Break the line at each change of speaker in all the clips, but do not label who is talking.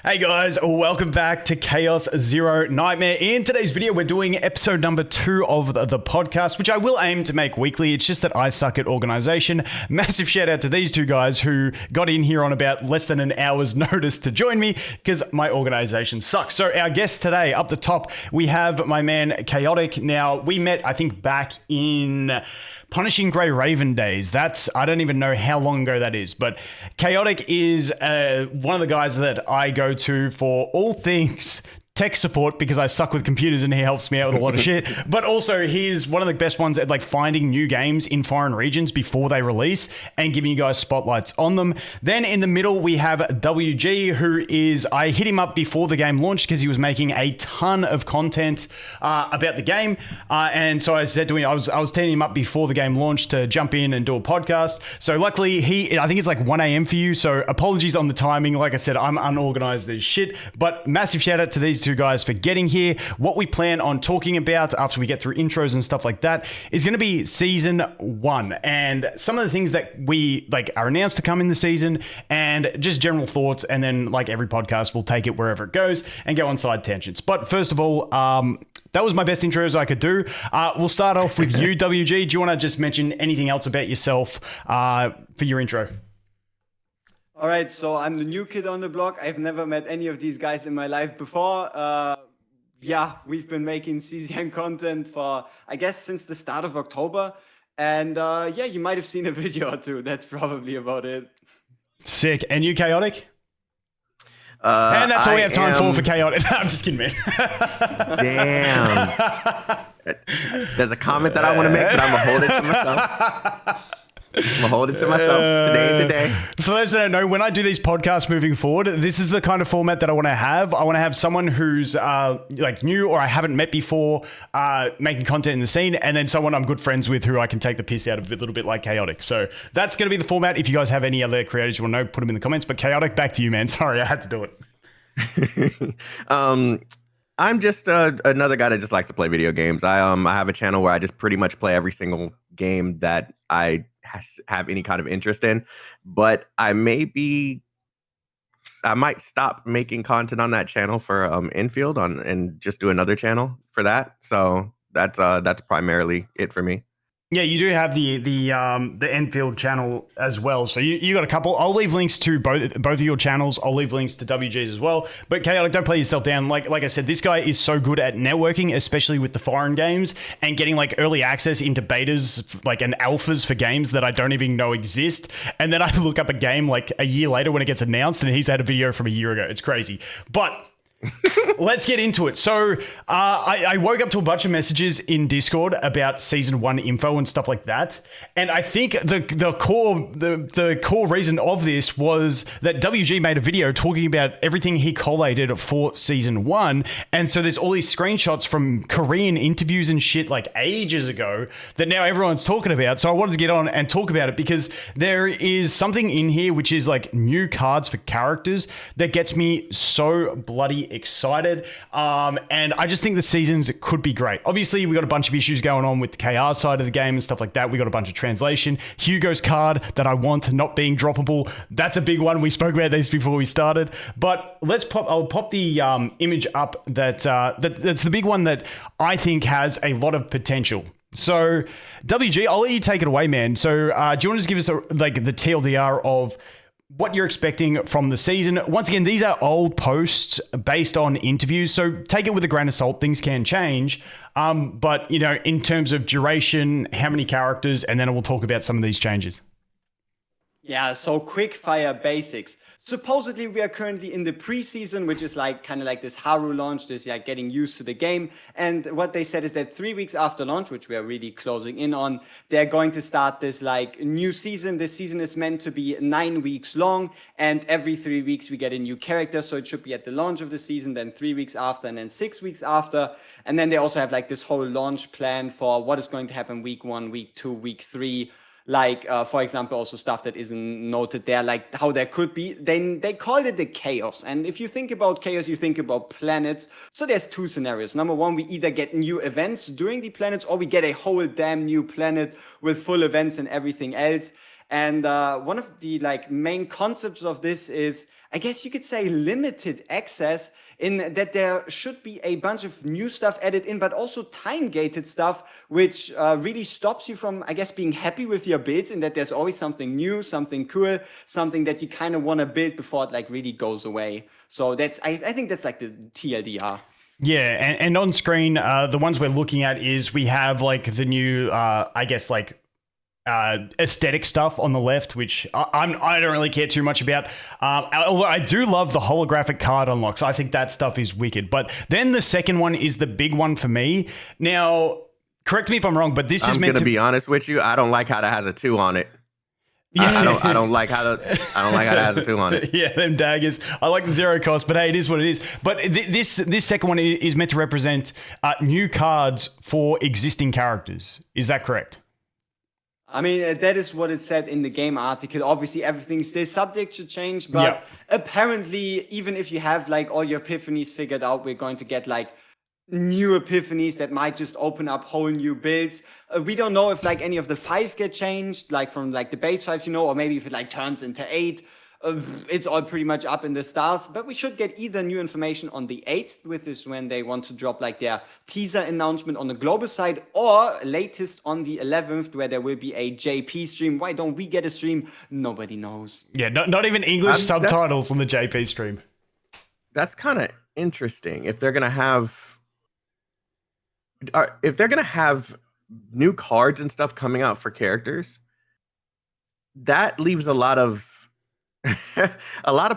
Hey guys, welcome back to Chaos Zero Nightmare. In today's video, we're doing episode number 2 of the podcast, which I will aim to make weekly. It's just that I suck at organization. Massive shout out to these two guys who got in here on about less than an hour's notice to join me because my organization sucks. So our guest today, up the top, we have my man Chaotic. Now, we met, I think, back in Punishing Grey Raven days. I don't even know how long ago that is, but Chaotic is one of the guys that I go to for all things tech support because I suck with computers and he helps me out with a lot of shit. But also he's one of the best ones at like finding new games in foreign regions before they release and giving you guys spotlights on them. Then in the middle we have WG, who is, I hit him up before the game launched because he was making a ton of content about the game. And so I said to him, I was teeing him up before the game launched to jump in and do a podcast. So luckily I think it's like 1 a.m. for you. So apologies on the timing. Like I said, I'm unorganized as shit, but massive shout out to these two guys for getting here. What we plan on talking about after we get through intros and stuff like that is going to be season 1 and some of the things that we like are announced to come in the season and just general thoughts. And then like every podcast, we'll take it wherever it goes and go on side tangents. But first of all, that was my best intros I could do. We'll start off with you, WG. Do you want to just mention anything else about yourself for your intro?
All right, so I'm the new kid on the block. I've never met any of these guys in my life before. Yeah, we've been making CZN content for, I guess, since the start of October. And yeah, you might have seen a video or two. That's probably about it.
Sick. And you, Chaotic? And that's all we have time for Chaotic. No, I'm just kidding, man.
Damn. There's a comment that I want to make, but I'm going to hold it to myself. I'm gonna hold it to myself today.
For those that don't know, when I do these podcasts moving forward, this is the kind of format that I want to have. I want to have someone who's like new or I haven't met before, making content in the scene, and then someone I'm good friends with who I can take the piss out of a little bit like Chaotic. So that's going to be the format. If you guys have any other creators you want to know, put them in the comments. But Chaotic, back to you, man. Sorry, I had to do it.
I'm just another guy that just likes to play video games. I have a channel where I just pretty much play every single game that I have any kind of interest in, but I might stop making content on that channel for infield and just do another channel for that. So that's primarily it for me.
Yeah, you do have the Enfield channel as well. So you got a couple. I'll leave links to both of your channels. I'll leave links to WG's as well. But Chaotic, don't play yourself down. Like I said, this guy is so good at networking, especially with the foreign games and getting like early access into betas, like and alphas for games that I don't even know exist. And then I look up a game like a year later when it gets announced, and he's had a video from a year ago. It's crazy, but. Let's get into it. So I woke up to a bunch of messages in Discord about season 1 info and stuff like that. And I think the core reason of this was that WG made a video talking about everything he collated for season 1. And so there's all these screenshots from Korean interviews and shit like ages ago that now everyone's talking about. So I wanted to get on and talk about it because there is something in here which is like new cards for characters that gets me so bloody excited, and I just think the seasons could be great. Obviously, we got a bunch of issues going on with the KR side of the game and stuff like that. We got a bunch of translation. Hugo's card that I want not being droppable. That's a big one. We spoke about this before we started, but I'll pop the image up that's the big one that I think has a lot of potential. So, WG, I'll let you take it away, man. So, do you want to just give us the TLDR of what you're expecting from the season? Once again, these are old posts based on interviews, so take it with a grain of salt. Things can change. But, you know, in terms of duration, how many characters, and then we'll talk about some of these changes.
Yeah, so quick fire basics. Supposedly, we are currently in the preseason, which is like kind of like this Haru launch, this like getting used to the game. And what they said is that 3 weeks after launch, which we are really closing in on, they're going to start this like new season. This season is meant to be 9 weeks long, and every 3 weeks we get a new character. So it should be at the launch of the season, then 3 weeks after, and then 6 weeks after. And then they also have like this whole launch plan for what is going to happen week 1, week 2, week 3. Like, for example, also stuff that isn't noted there, like how there could be. They called it the chaos. And if you think about chaos, you think about planets. So there's 2 scenarios. Number 1, we either get new events during the planets, or we get a whole damn new planet with full events and everything else. And one of the like main concepts of this is I guess you could say, limited access, in that there should be a bunch of new stuff added in, but also time-gated stuff, which really stops you from, I guess, being happy with your builds, in that there's always something new, something cool, something that you kind of want to build before it like really goes away. So that's, I think that's like the TLDR.
Yeah, and on screen, the ones we're looking at is we have like the new, I guess like aesthetic stuff on the left, which I don't really care too much about. Although I do love the holographic card unlocks. I think that stuff is wicked. But then the second one is the big one for me. Now, correct me if I'm wrong, but this is meant to
be honest with you. I don't like how that has a 2 on it.
Yeah.
I don't like how it has a 2 on it.
Yeah, them daggers. I like the 0 cost, but hey, it is what it is. But this second one is meant to represent new cards for existing characters. Is that correct?
I mean, that is what it said in the game article. Obviously, everything is still subject to change, but apparently, even if you have like all your epiphanies figured out, we're going to get like new epiphanies that might just open up whole new builds. We don't know if like any of the 5 get changed, like from like the base 5, or maybe if it like turns into 8. It's all pretty much up in the stars, but we should get either new information on the 8th, which is when they want to drop like their teaser announcement on the global side, or latest on the 11th, where there will be a JP stream. Why don't we get a stream? Nobody knows.
Yeah, not even English subtitles on the JP stream.
That's kind of interesting. If they're gonna have new cards and stuff coming out for characters, that leaves a lot of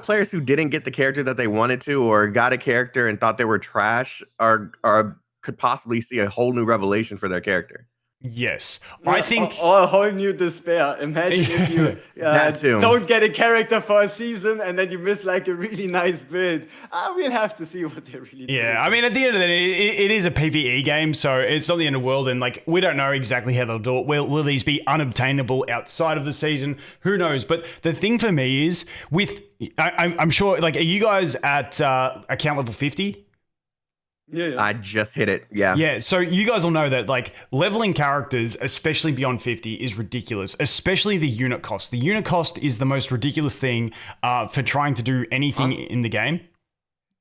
players who didn't get the character that they wanted to, or got a character and thought they were trash, could possibly see a whole new revelation for their character.
Yes, I think
or a whole new despair. Imagine if you don't get a character for a season and then you miss like a really nice build. We'll have to see what they really do.
Yeah, I mean, at the end of the day, it is a PvE game, so it's not the end of the world, and like we don't know exactly how they'll do it. Will these be unobtainable outside of the season? Who knows? But the thing for me is, I'm sure, like, are you guys at account level 50?
Yeah.
I just hit it. Yeah.
Yeah. So you guys will know that like leveling characters, especially beyond 50, is ridiculous, especially the unit cost. The unit cost is the most ridiculous thing for trying to do anything in the game.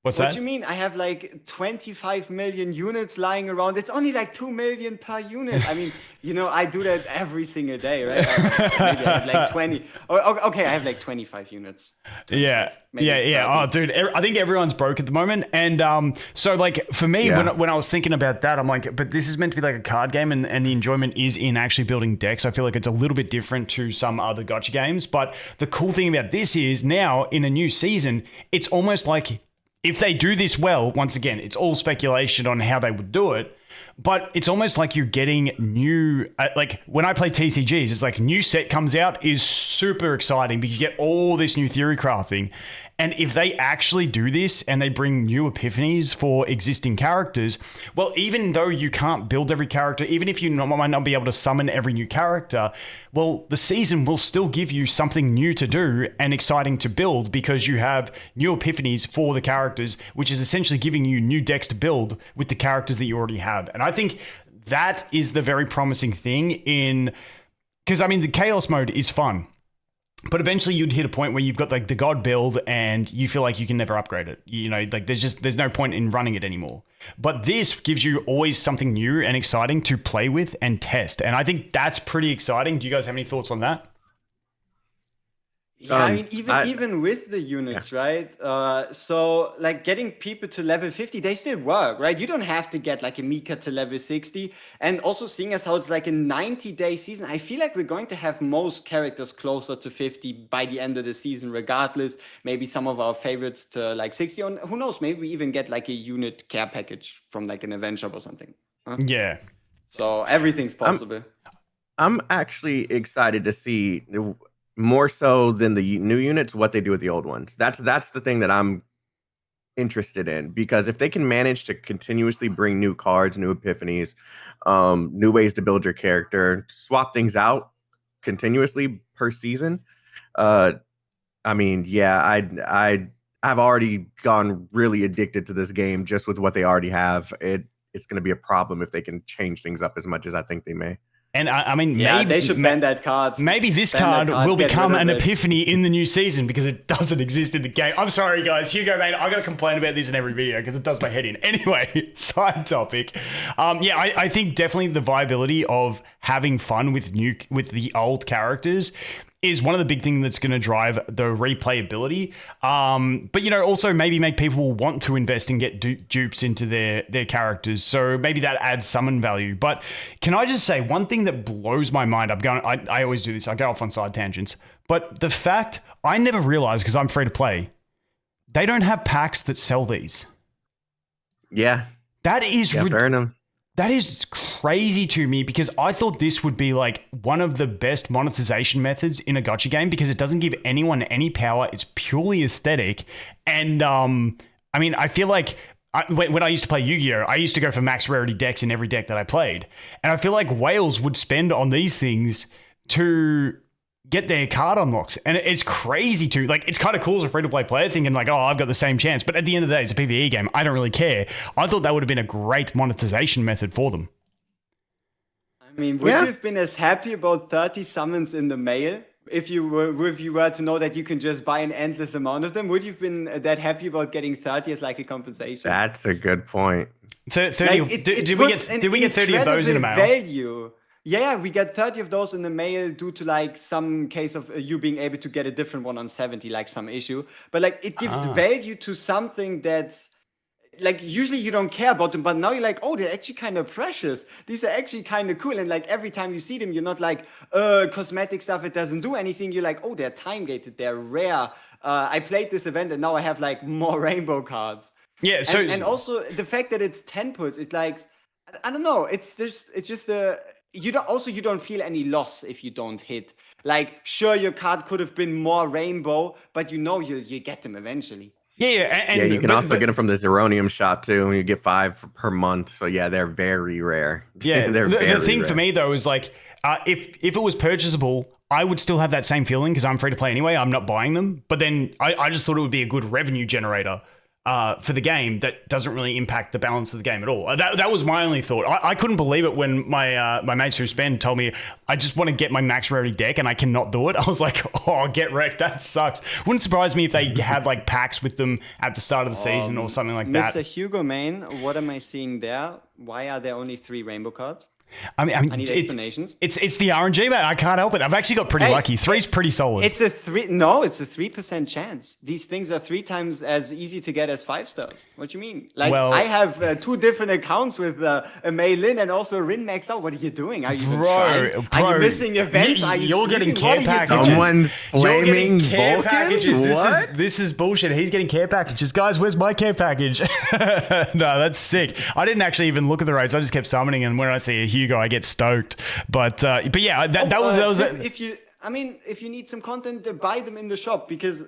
What's that?
What do you mean? I have like 25 million units lying around. It's only like 2 million per unit. I mean, I do that every single day, right? Maybe I have like 20. Okay, I have like 25 units. 25,
yeah. Oh, dude, I think everyone's broke at the moment. And so like for me, when I was thinking about that, I'm like, but this is meant to be like a card game, and the enjoyment is in actually building decks. I feel like it's a little bit different to some other gacha games. But the cool thing about this is now in a new season, it's almost like, if they do this well, once again, it's all speculation on how they would do it, but it's almost like you're getting new, like when I play TCGs, it's like new set comes out is super exciting because you get all this new theory crafting. And if they actually do this and they bring new epiphanies for existing characters, well, even though you can't build every character, even if you might not be able to summon every new character, well, the season will still give you something new to do and exciting to build because you have new epiphanies for the characters, which is essentially giving you new decks to build with the characters that you already have. And I think that is the very promising thing because I mean, the chaos mode is fun. But eventually you'd hit a point where you've got like the god build and you feel like you can never upgrade it. Like there's no point in running it anymore. But this gives you always something new and exciting to play with and test. And I think that's pretty exciting. Do you guys have any thoughts on that?
Yeah, I mean, even with the units, right? So like getting people to level 50, they still work, right? You don't have to get like a Mika to level 60. And also seeing as how it's like a 90-day season, I feel like we're going to have most characters closer to 50 by the end of the season, regardless. Maybe some of our favorites to like 60. Or who knows? Maybe we even get like a unit care package from like an event shop or something. Huh?
Yeah.
So everything's possible.
I'm actually excited to see, more so than the new units, what they do with the old ones. That's the thing that I'm interested in, because if they can manage to continuously bring new cards, new epiphanies, new ways to build your character, swap things out continuously per season, I mean, yeah, I've already gone really addicted to this game just with what they already have. It's going to be a problem if they can change things up as much as I think they may.
And I mean,
Yeah, they should ban that card.
Maybe this
Ban that
card
card,
will
get
become
rid of
an
it.
epiphany in the new season because it doesn't exist in the game. I'm sorry, guys. Hugo, man, I got to complain about this in every video because it does my head in. Anyway, side topic. Yeah, I think definitely the viability of having fun with the old characters is one of the big things that's going to drive the replayability. But, you know, also maybe make people want to invest and get dupes into their characters. So maybe that adds summon value. But can I just say one thing that blows my mind? I always do this. I go off on side tangents. But the fact I never realized, because I'm free to play, they don't have packs that sell these.
Yeah.
That is
Earn them.
That is crazy to me because I thought this would be like one of the best monetization methods in a gacha game because it doesn't give anyone any power. It's purely aesthetic. And I mean, I feel like when I used to play Yu-Gi-Oh, I used to go for max rarity decks in every deck that I played. And I feel like whales would spend on these things to get their card unlocks. And it's crazy too. Like, it's kind of cool as a free-to-play player thinking like, oh, I've got the same chance. But at the end of the day, it's a PvE game. I don't really care. I thought that would have been a great monetization method for them.
I mean, would you have been as happy about 30 summons in the mail if you were to know that you can just buy an endless amount of them? Would you have been that happy about getting 30 as like a compensation?
That's a good point.
So 30,
like,
did we get 30 of those in the mail?
Value. Yeah, we get 30 of those in the mail due to like some case of you being able to get a different one on 70, like some issue. But like it gives value to something that's like usually you don't care about them, but now you're like, oh, they're actually kind of precious. These are actually kind of cool. And like every time you see them, you're not like, cosmetic stuff, it doesn't do anything. You're like, oh, they're time gated, they're rare. I played this event and now I have like more rainbow cards.
Yeah, so
and also the fact that it's 10 puts, it's like, I don't know, it's just you don't feel any loss if you don't hit. Like, sure, your card could have been more rainbow, but you get them eventually.
Yeah,
you can also get them from the Zeronium shop too, and you get 5 per month. So yeah, they're very rare.
Yeah,
they're
the thing
rare.
for me though is like, if it was purchasable, I would still have that same feeling because I'm free to play anyway. I'm not buying them, but then I just thought it would be a good revenue generator for the game that doesn't really impact the balance of the game at all. That was my only thought. I couldn't believe it when my mates who spend told me I just want to get my max rarity deck and I cannot do it. I was like, oh, get wrecked. That sucks. Wouldn't surprise me if they have like packs with them at the start of the season or something like that.
Mr. Hugo Main, what am I seeing there? Why are there only 3 rainbow cards?
I mean,
I need explanations.
It's the RNG, man. I can't help it. I've actually got pretty lucky. 3's pretty solid.
It's a 3% chance. These things are 3 times as easy to get as 5 stars. What do you mean? Like, I have 2 different accounts with a Mei Lin and also a Rin max out. What are you doing? Are you even trying? Are you missing events?
You're getting care packages.
Someone's flaming
care
Vulcan?
packages.
What?
This is bullshit. He's getting care packages. Guys, where's my care package? No, that's sick. I didn't actually even look at the rates. I just kept summoning, and when I see a Hugo, I get stoked. But yeah, that was
if you need some content, buy them in the shop because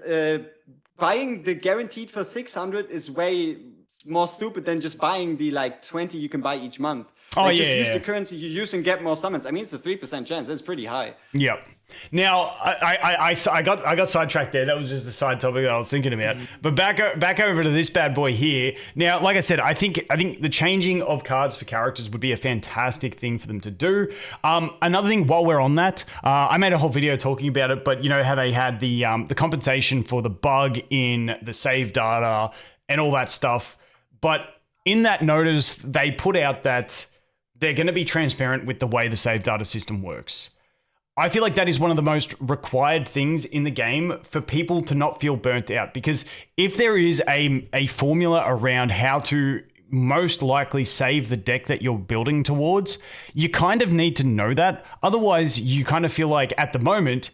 buying the guaranteed for 600 is way more stupid than just buying the like 20 you can buy each month.
Oh,
like, just use the currency you use and get more summons. I mean, it's a 3% chance. That's pretty high.
Yep. Now, I got sidetracked there. That was just the side topic that I was thinking about. But back over to this bad boy here. Now, like I said, I think the changing of cards for characters would be a fantastic thing for them to do. Another thing, while we're on that, I made a whole video talking about it. But you know how they had the compensation for the bug in the save data and all that stuff. But in that notice, they put out that they're going to be transparent with the way the save data system works. I feel like that is one of the most required things in the game for people to not feel burnt out. Because if there is a formula around how to most likely save the deck that you're building towards, you kind of need to know that. Otherwise, you kind of feel like at the moment,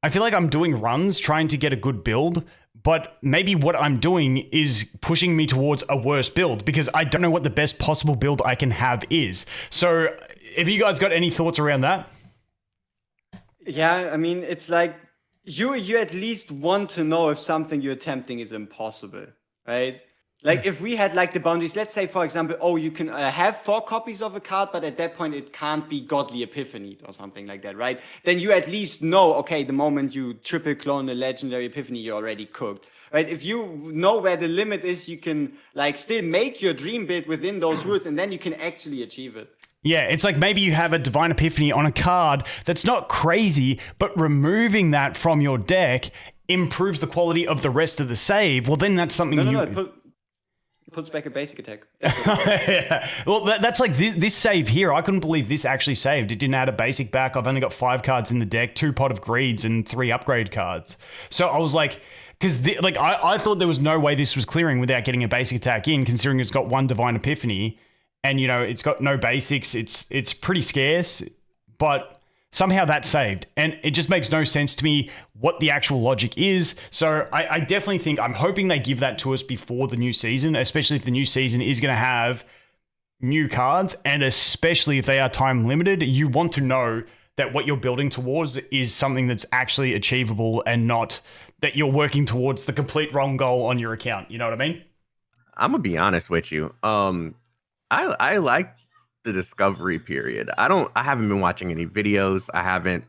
I feel like I'm doing runs trying to get a good build, but maybe what I'm doing is pushing me towards a worse build because I don't know what the best possible build I can have is. So have you guys got any thoughts around that?
Yeah, I mean, it's like you at least want to know if something you're attempting is impossible, right? Like if we had like the boundaries, let's say, for example, oh, you can have 4 copies of a card, but at that point it can't be Godly Epiphany or something like that, right? Then you at least know, okay, the moment you triple clone a Legendary Epiphany, you're already cooked, right? If you know where the limit is, you can like still make your dream build within those rules and then you can actually achieve it.
Yeah, it's like maybe you have a Divine Epiphany on a card that's not crazy, but removing that from your deck improves the quality of the rest of the save. Well, then that's something
No, it puts back a basic attack.
Yeah. Well, that's like this save here. I couldn't believe this actually saved. It didn't add a basic back. I've only got 5 cards in the deck, 2 Pot of Greeds, and 3 upgrade cards. So I was like, because I thought there was no way this was clearing without getting a basic attack in, considering it's got 1 Divine Epiphany, and it's got no basics. It's pretty scarce, but somehow that saved, and it just makes no sense to me what the actual logic is. So I definitely think, I'm hoping they give that to us before the new season, especially if the new season is going to have new cards, and especially if they are time limited. You want to know that what you're building towards is something that's actually achievable, and not that you're working towards the complete wrong goal on your account. You know what I mean?
I'm gonna be honest with you. I like the discovery period. I haven't been watching any videos. I haven't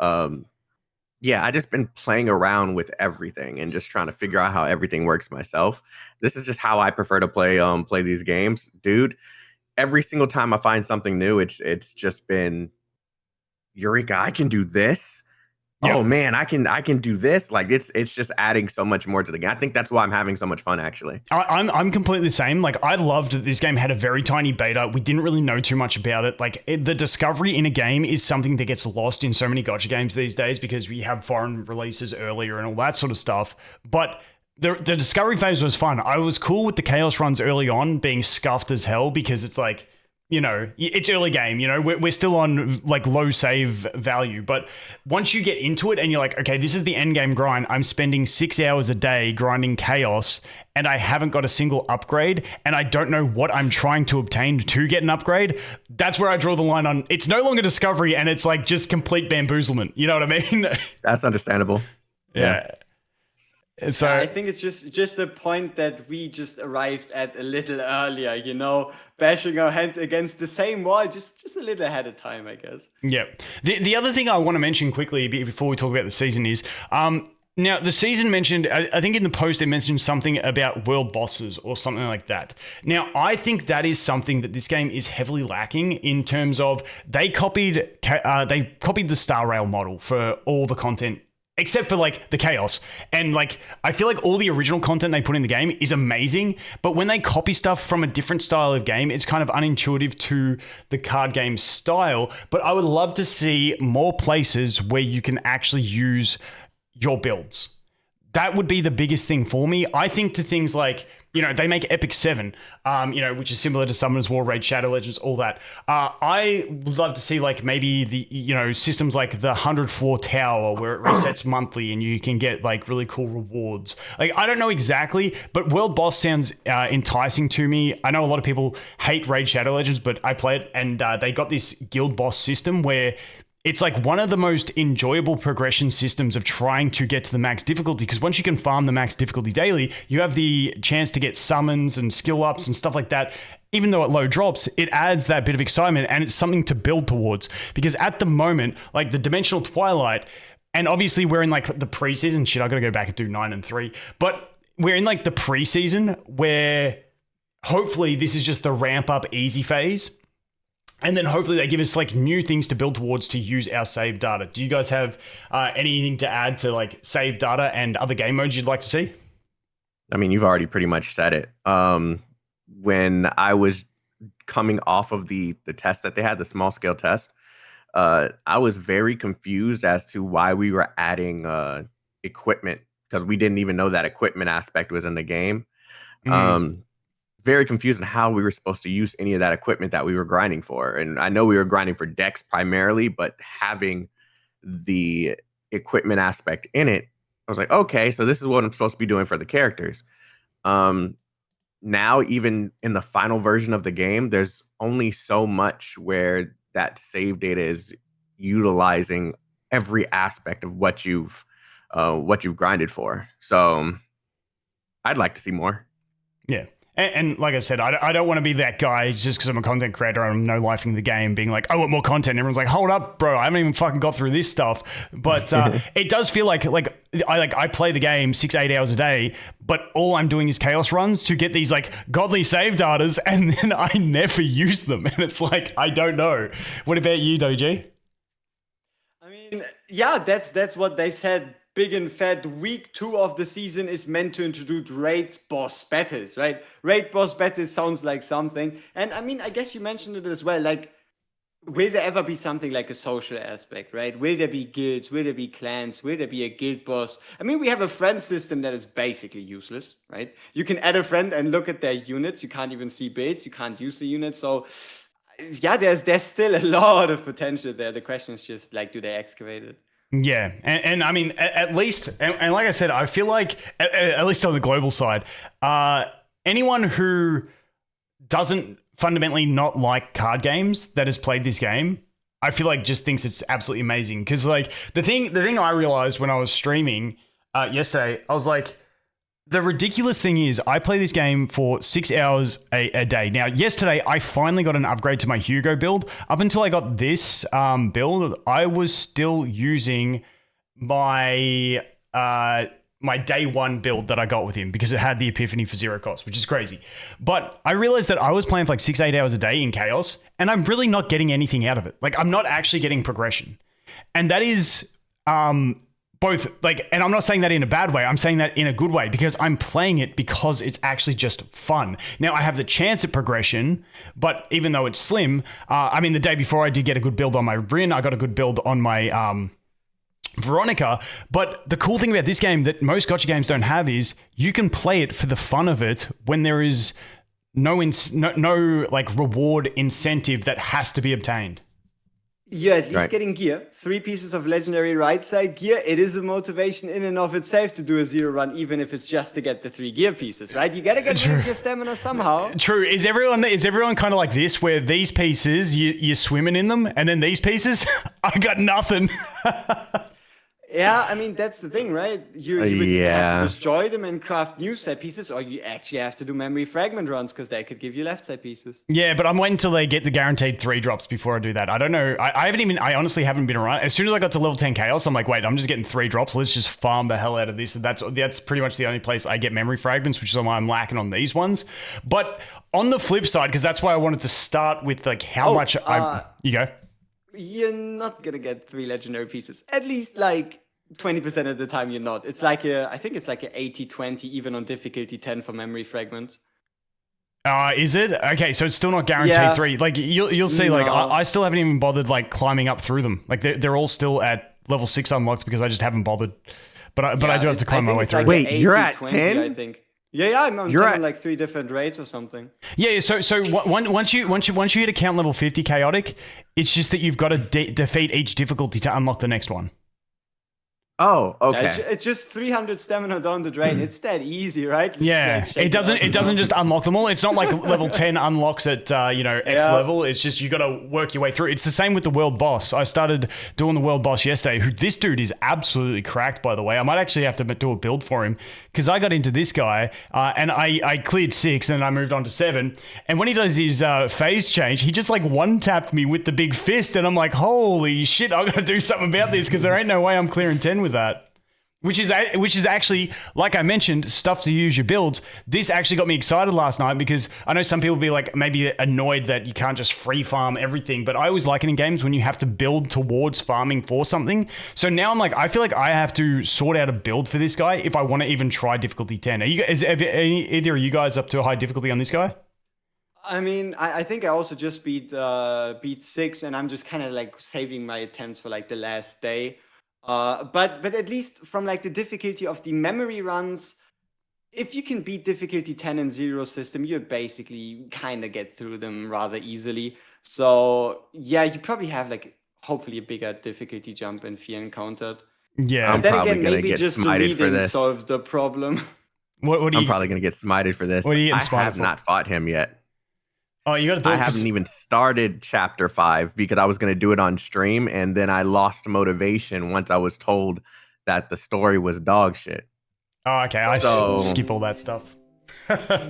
I just been playing around with everything and just trying to figure out how everything works myself. This is just how I prefer to play these games, dude. Every single time I find something new, it's just been, Eureka, I can do this. Yeah. Oh man, I can do this. Like it's just adding so much more to the game. I think that's why I'm having so much fun, actually.
I'm completely the same. Like, I loved that this game had a very tiny beta. We didn't really know too much about it. Like, the discovery in a game is something that gets lost in so many gacha games these days, because we have foreign releases earlier and all that sort of stuff. But the discovery phase was fun. I was cool with the chaos runs early on being scuffed as hell, because it's like, it's early game, we're still on like low save value. But once you get into it and you're like, okay, this is the end game grind. I'm spending 6 hours a day grinding chaos, and I haven't got a single upgrade, and I don't know what I'm trying to obtain to get an upgrade. That's where I draw the line on. It's no longer discovery, and it's like just complete bamboozlement. You know what I mean?
That's understandable.
Yeah. So
I think it's just the point that we just arrived at a little earlier, bashing our head against the same wall, just a little ahead of time, I guess.
Yeah. The other thing I want to mention quickly before we talk about the season is, now the season mentioned, I think in the post it mentioned something about world bosses or something like that. Now, I think that is something that this game is heavily lacking, in terms of they copied the Star Rail model for all the content, except for like the chaos. And like, I feel like all the original content they put in the game is amazing, but when they copy stuff from a different style of game, it's kind of unintuitive to the card game style. But I would love to see more places where you can actually use your builds. That would be the biggest thing for me. I think to things like, they make Epic 7, which is similar to Summoners War, Raid Shadow Legends, all that. I would love to see like maybe the, systems like the 100 floor tower, where it resets monthly and you can get like really cool rewards. Like, I don't know exactly, but World Boss sounds enticing to me. I know a lot of people hate Raid Shadow Legends, but I play it, and they got this guild boss system where it's like one of the most enjoyable progression systems of trying to get to the max difficulty, because once you can farm the max difficulty daily, you have the chance to get summons and skill ups and stuff like that. Even though it low drops, it adds that bit of excitement, and it's something to build towards. Because at the moment, like the Dimensional Twilight, and obviously we're in like the preseason, I gotta go back and do 9 and 3, but we're in like the preseason where hopefully this is just the ramp up easy phase. And then hopefully they give us like new things to build towards to use our save data. Do you guys have anything to add to like save data and other game modes you'd like to see?
I mean, you've already pretty much said it. When I was coming off of the test that they had, the small scale test, I was very confused as to why we were adding equipment, because we didn't even know that equipment aspect was in the game. Very confused on how we were supposed to use any of that equipment that we were grinding for. And I know we were grinding for decks primarily, but having the equipment aspect in it, I was like, okay, so this is what I'm supposed to be doing for the characters. Now, even in the final version of the game, there's only so much where that save data is utilizing every aspect of what you've grinded for. So I'd like to see more.
Yeah. And like I said, I don't want to be that guy just because I'm a content creator and I'm no-lifing the game, being like, I want more content. And everyone's like, hold up, bro, I haven't even fucking got through this stuff. But it does feel like I play the game 6-8 hours a day, but all I'm doing is chaos runs to get these like godly save datas, and then I never use them, and it's like I don't know. What about you, Doji?
I mean, yeah, that's what they said. Big and fat week 2 of the season is meant to introduce raid boss battles, right? Raid boss battles sounds like something. And I mean, I guess you mentioned it as well. Like, will there ever be something like a social aspect, right? Will there be guilds? Will there be clans? Will there be a guild boss? I mean, we have a friend system that is basically useless, right? You can add a friend and look at their units. You can't even see builds. You can't use the units. So yeah, there's still a lot of potential there. The question is just like, do they excavate it?
Yeah, and I mean, at least, and like I said, I feel like, at least on the global side, anyone who doesn't fundamentally not like card games that has played this game, I feel like just thinks it's absolutely amazing. Because like the thing I realized when I was streaming yesterday, I was like, the ridiculous thing is I play this game for 6 hours a day. Now, yesterday, I finally got an upgrade to my Hugo build. Up until I got this build, I was still using my my day 1 build that I got with him because it had the Epiphany for 0 cost, which is crazy. But I realized that I was playing for like 6-8 hours a day in Chaos, and I'm really not getting anything out of it. Like, I'm not actually getting progression. And that is... both like, and I'm not saying that in a bad way. I'm saying that in a good way because I'm playing it because it's actually just fun. Now I have the chance at progression, but even though it's slim, I mean, the day before I did get a good build on my Rin. I got a good build on my Veronica. But the cool thing about this game that most gacha games don't have is you can play it for the fun of it when there is no like reward incentive that has to be obtained.
You're at least getting gear. 3 pieces of legendary right side gear. It is a motivation in and of itself to do a 0 run, even if it's just to get the 3 gear pieces, right? You gotta get rid of your stamina somehow.
True. Is everyone kind of like this, where these pieces you're swimming in them, and then these pieces I got nothing.
Yeah, I mean, that's the thing, right? You would have to destroy them and craft new set pieces, or you actually have to do memory fragment runs because they could give you left side pieces.
Yeah, but I'm waiting until they get the guaranteed 3 drops before I do that. I don't know. I honestly haven't been around. As soon as I got to level 10 Chaos, I'm like, wait, I'm just getting 3 drops. Let's just farm the hell out of this. And that's pretty much the only place I get memory fragments, which is why I'm lacking on these ones. But on the flip side, because that's why I wanted to start with like how much you go.
You're not gonna get 3 legendary pieces. At least like 20% of the time you're not. It's like I think it's like a 80-20 even on difficulty 10 for memory fragments.
Is it? Okay, so it's still not guaranteed 3. Like you'll see, like I still haven't even bothered like climbing up through them. Like they're all still at level 6 unlocked because I just haven't bothered. But I do have to climb my way through.
Like
wait, you're at 10?
I think. Yeah, I'm on like 3 different raids or something.
Yeah, so once you hit account level 50 chaotic, it's just that you've got to defeat each difficulty to unlock the next one.
Oh, okay.
Yeah, it's just 300 stamina down the drain. It's that easy, right?
Just it doesn't just unlock them all. It's not like level 10 unlocks at X level. It's just you got to work your way through. It's the same with the world boss. I started doing the world boss yesterday. This dude is absolutely cracked, by the way. I might actually have to do a build for him because I got into this guy and I cleared 6 and then I moved on to 7. And when he does his phase change, he just like one tapped me with the big fist, and I'm like, holy shit! I got to do something about this because there ain't no way I'm clearing 10 with that. Which is actually, like I mentioned, stuff to use your builds. This actually got me excited last night because I know some people be like maybe annoyed that you can't just free farm everything, but I always like it in games when you have to build towards farming for something. So now I'm like, I feel like I have to sort out a build for this guy if I want to even try difficulty 10. Is either of you guys up to a high difficulty on this guy?
I mean, I think I also just beat 6, and I'm just kind of like saving my attempts for like the last day. But at least from like the difficulty of the memory runs, if you can beat difficulty 10 and 0 system, you basically kind of get through them rather easily. So yeah, you probably have like hopefully a bigger difficulty jump and fear encountered.
Yeah,
and then again, maybe just the reading solves the problem.
I'm probably gonna get smited for this.
What are you getting smited
I have not fought him yet.
Oh, you got to do it.
I haven't even started chapter 5 because I was going to do it on stream, and then I lost motivation once I was told that the story was dog shit.
Oh, okay. I skip all that stuff.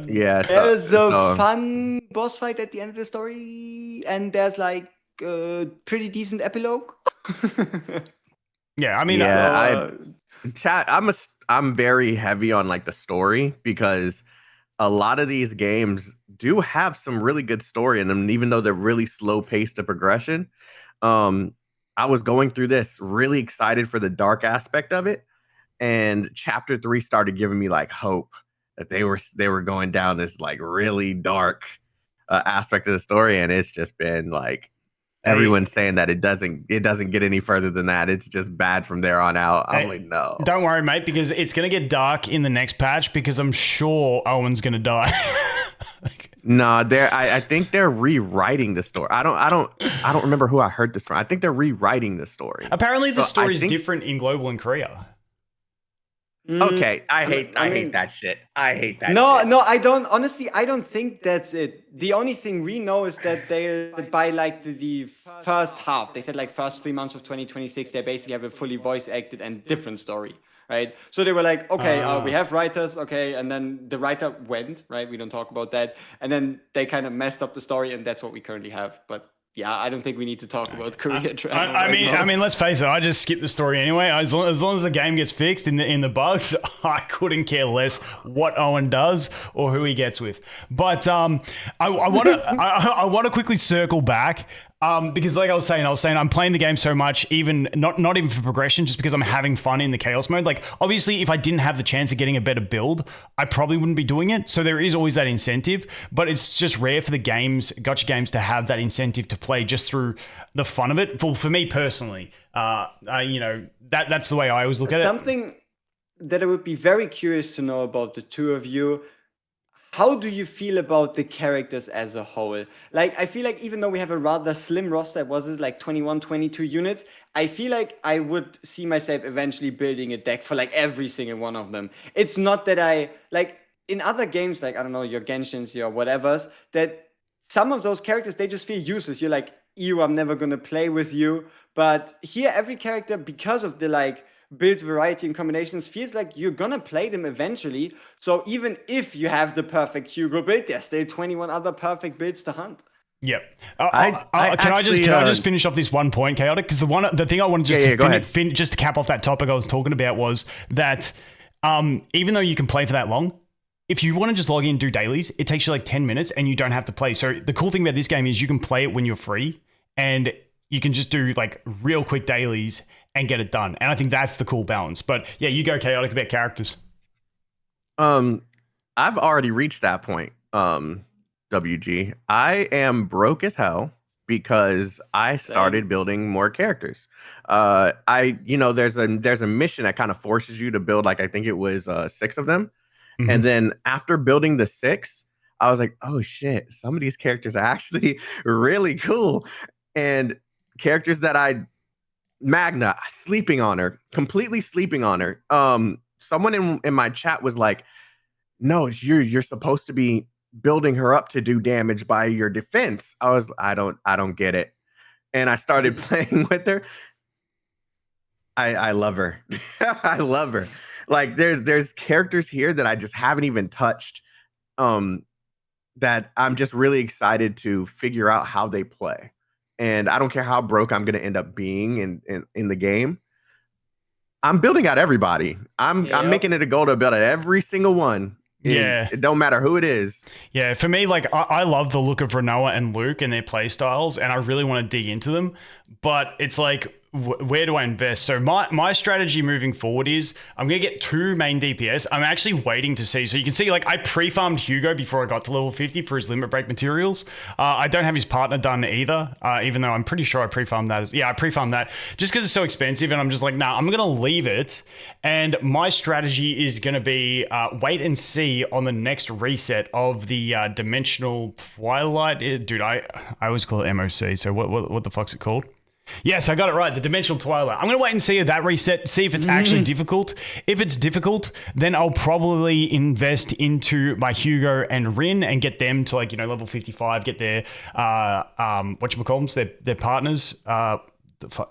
Yeah.
There's a fun boss fight at the end of the story, and there's like a pretty decent epilogue.
Yeah, I mean,
chat. I'm very heavy on like the story because a lot of these games do have some really good story in them, even though they're really slow paced to progression. Um, I was going through this really excited for the dark aspect of it, and chapter 3 started giving me like hope that they were going down this like really dark aspect of the story, and it's just been like
Hey,
everyone's saying that it doesn't get any further than that. It's just bad from there on out. I'm
hey,
like, no.
don't worry, mate, because it's gonna get dark in the next patch because I'm sure Owen's gonna die.
No, I think they're rewriting the story. I don't remember who I heard this from. I think they're rewriting the story.
Apparently, the
So I
story is
think
different in global and Korea.
okay, I hate
I
I hate
mean,
that shit. I hate that
no,
shit.
no, I don't. Honestly, I don't think that's it. The only thing we know is that they, by like the first half, they said like first 3 months of 2026, they basically have a fully voice acted and different story, right? So they were like, okay, we have writers, okay, and then the writer went, right? We don't talk about that, and then they kind of messed up the story, and that's what we currently have. But yeah, I don't think we need to talk about Korea drama
I
right
mean,
now.
let's face it. I just skip the story anyway. As long as the game gets fixed in the bugs, I couldn't care less what Owen does or who he gets with. But I want to I want to quickly circle back. Because like I was saying I'm playing the game so much, even not even for progression, just because I'm having fun in the chaos mode. Like obviously, if I didn't have the chance of getting a better build, I probably wouldn't be doing it. So there is always that incentive, but it's just rare for the gacha games to have that incentive to play just through the fun of it. For me personally, that's the way I always look at it.
Something that I would be very curious to know about the two of you. How do you feel about the characters as a whole? Like, I feel like even though we have a rather slim roster, was it like 21, 22 units? I feel like I would see myself eventually building a deck for like every single one of them. It's not that I, like, in other games, like, I don't know, your Genshins, your whatevers, that some of those characters, they just feel useless. You're like, ew, I'm never going to play with you. But here, every character, because of the like, build variety and combinations feels like you're gonna play them eventually. So even if you have the perfect Hugo build, there's still 21 other perfect builds to hunt.
Yep.
I
Can I
actually
just finish off this one point, chaotic? Because the thing I wanted just
Yeah,
to
go ahead.
just to cap off that topic I was talking about was that even though you can play for that long, if you want to just log in and do dailies, it takes you like 10 minutes and you don't have to play. So the cool thing about this game is you can play it when you're free and you can just do like real quick dailies and get it done. And I think that's the cool balance. But yeah, you go chaotic about characters.
Um, I've already reached that point. WG. I am broke as hell because I started
Same.
building more characters. There's a mission that kind of forces you to build like I think it was 6 of them. And
Mhm.
then after building the 6, I was like, oh shit, some of these characters are actually really cool. And characters that Magna, sleeping on her, completely sleeping on her. Someone in my chat was like, no, you're supposed to be building her up to do damage by your defense. I don't get it. And I started playing with her. I love her. I love her. Like there's characters here that I just haven't even touched. That I'm just really excited to figure out how they play. And I don't care how broke I'm gonna end up being in the game. I'm building out everybody. I'm
Yep.
making it a goal to build out every single one.
Yeah.
It don't matter who it is.
Yeah, for me, like I love the look of Renoa and Luke and their play styles, and I really want to dig into them. But it's like, where do I invest? So my strategy moving forward is I'm gonna get 2 main DPS. I'm actually waiting to see. So you can see, like I pre-farmed Hugo before I got to level 50 for his limit break materials. I don't have his partner done either, even though I'm pretty sure I pre-farmed that. I pre-farmed that just because it's so expensive, and I'm just like, nah, I'm gonna leave it. And my strategy is gonna be wait and see on the next reset of the dimensional twilight. Dude, I always call it MOC. So what the fuck's it called? Yes, I got it right. The Dimensional Twilight. I'm going to wait and see that reset, see if it's actually difficult. If it's difficult, then I'll probably invest into my Hugo and Rin and get them to level 55, get their, whatchamacallums, their partners.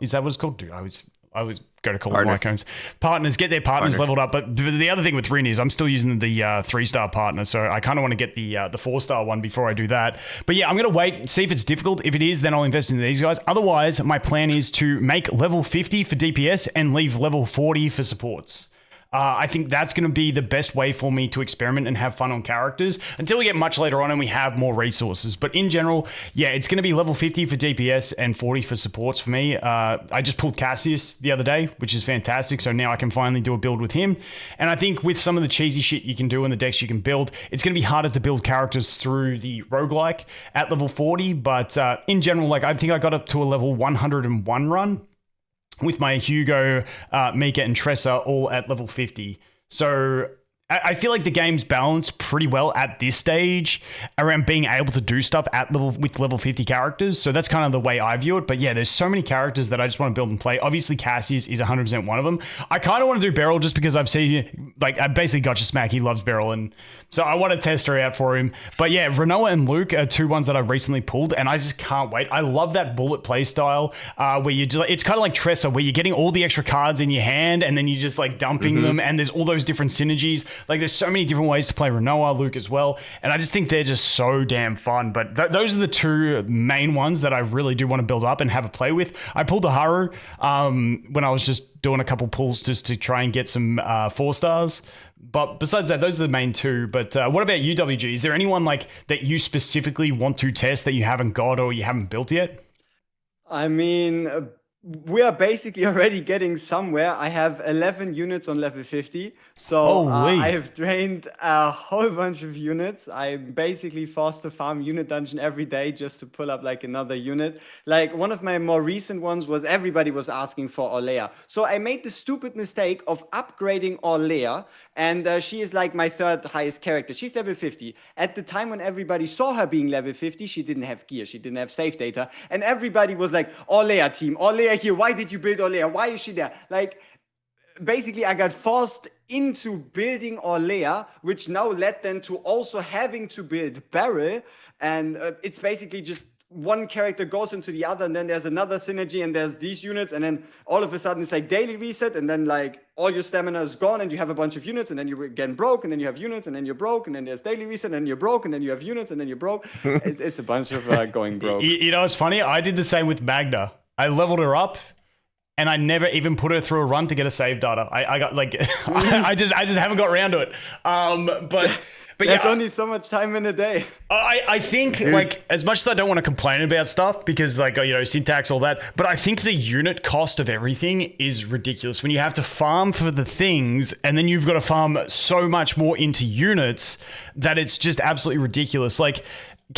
Is that what it's called? Dude, I always I always go to call them
Partners.
icons. Partners, get their partners leveled up. But the other thing with Rin is I'm still using the 3-star partner. So I kind of want to get the 4-star one before I do that. But yeah, I'm going to wait, see if it's difficult. If it is, then I'll invest in these guys. Otherwise, my plan is to make level 50 for DPS and leave level 40 for supports. I think that's going to be the best way for me to experiment and have fun on characters until we get much later on and we have more resources. But in general, yeah, it's going to be level 50 for DPS and 40 for supports for me. I just pulled Cassius the other day, which is fantastic. So now I can finally do a build with him. And I think with some of the cheesy shit you can do in the decks you can build, it's going to be harder to build characters through the roguelike at level 40. But in general, like I think I got up to a level 101 run with my Hugo, Mika, and Tressa all at level 50. So I feel like the game's balanced pretty well at this stage around being able to do stuff at level 50 characters. So that's kind of the way I view it. But yeah, there's so many characters that I just want to build and play. Obviously, Cassius is 100% one of them. I kind of want to do Beryl just because I've seen, like, I basically got Smack. He loves Beryl. And so I want to test her out for him. But yeah, Renoa and Luke are two ones that I recently pulled, and I just can't wait. I love that bullet play style where you just, it's kind of like Tressa, where you're getting all the extra cards in your hand and then you're just like dumping them, and there's all those different synergies. Like there's so many different ways to play Renoa, Luke as well, and I just think they're just so damn fun. But those are the two main ones that I really do want to build up and have a play with. I pulled the Haru when I was just doing a couple pulls just to try and get some 4-stars. But besides that, those are the main two. But what about you, WG? Is there anyone like that you specifically want to test that you haven't got or you haven't built yet?
I mean, we are basically already getting somewhere. I have 11 units on level 50. So I have drained a whole bunch of units. I'm basically forced to farm unit dungeon every day just to pull up like another unit. Like one of my more recent ones was everybody was asking for Orlea. So I made the stupid mistake of upgrading Orlea. And she is like my third highest character. She's level 50. At the time when everybody saw her being level 50, she didn't have gear. She didn't have save data. And everybody was like, Orlea team, Orlea here. Why did you build Orlea? Why is she there? Like, basically, I got forced into building Orlea, which now led then to also having to build Beryl. And it's basically just one character goes into the other, and then there's another synergy, and there's these units, and then all of a sudden it's like daily reset, and then like all your stamina is gone, and you have a bunch of units, and then you're again broke, and then you have units, and then you're broke, and then there's daily reset, and then you're broke, and then you have units, and then you're broke. It's a bunch of going broke.
You know, it's funny. I did the same with Magda. I leveled her up, and I never even put her through a run to get a save data. I got like, I just haven't got around to it. But
there's
yeah,
only so much time in a day.
I think like as much as I don't want to complain about stuff because like, you know, syntax, all that, but I think the unit cost of everything is ridiculous when you have to farm for the things and then you've got to farm so much more into units that it's just absolutely ridiculous. Like,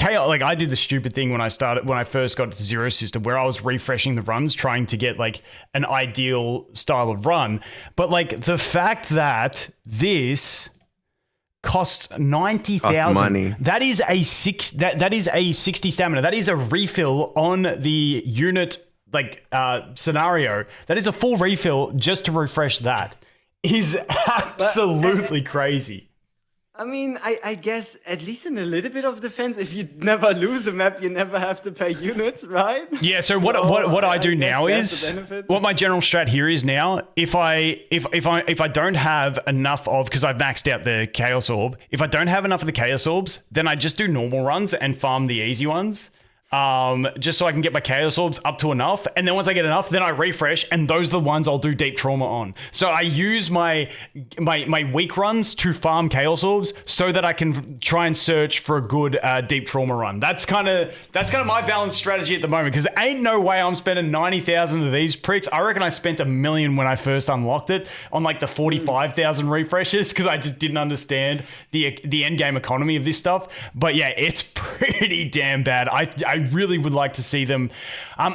like I did the stupid thing when I first got to Zero System where I was refreshing the runs trying to get like an ideal style of run. But like the fact that this costs 90,000. That is a that is a 60 stamina. That is a refill on the unit like scenario. That is a full refill just to refresh that. Is absolutely crazy.
I mean, I guess at least in a little bit of defense, if you never lose a map, you never have to pay units, right?
Yeah. So what I do now is what my general strat here is now. If I don't have enough of, because I've maxed out the Chaos Orb, if I don't have enough of the Chaos Orbs, then I just do normal runs and farm the easy ones. Just so I can get my Chaos Orbs up to enough. And then once I get enough, then I refresh, and those are the ones I'll do Deep Trauma on. So I use my weak runs to farm Chaos Orbs so that I can try and search for a good Deep Trauma run. That's kind of my balanced strategy at the moment, because ain't no way I'm spending 90,000 of these pricks. I reckon I spent $1 million when I first unlocked it on like the 45,000 refreshes, because I just didn't understand the end game economy of this stuff. But yeah, it's pretty damn bad. I really would like to see them,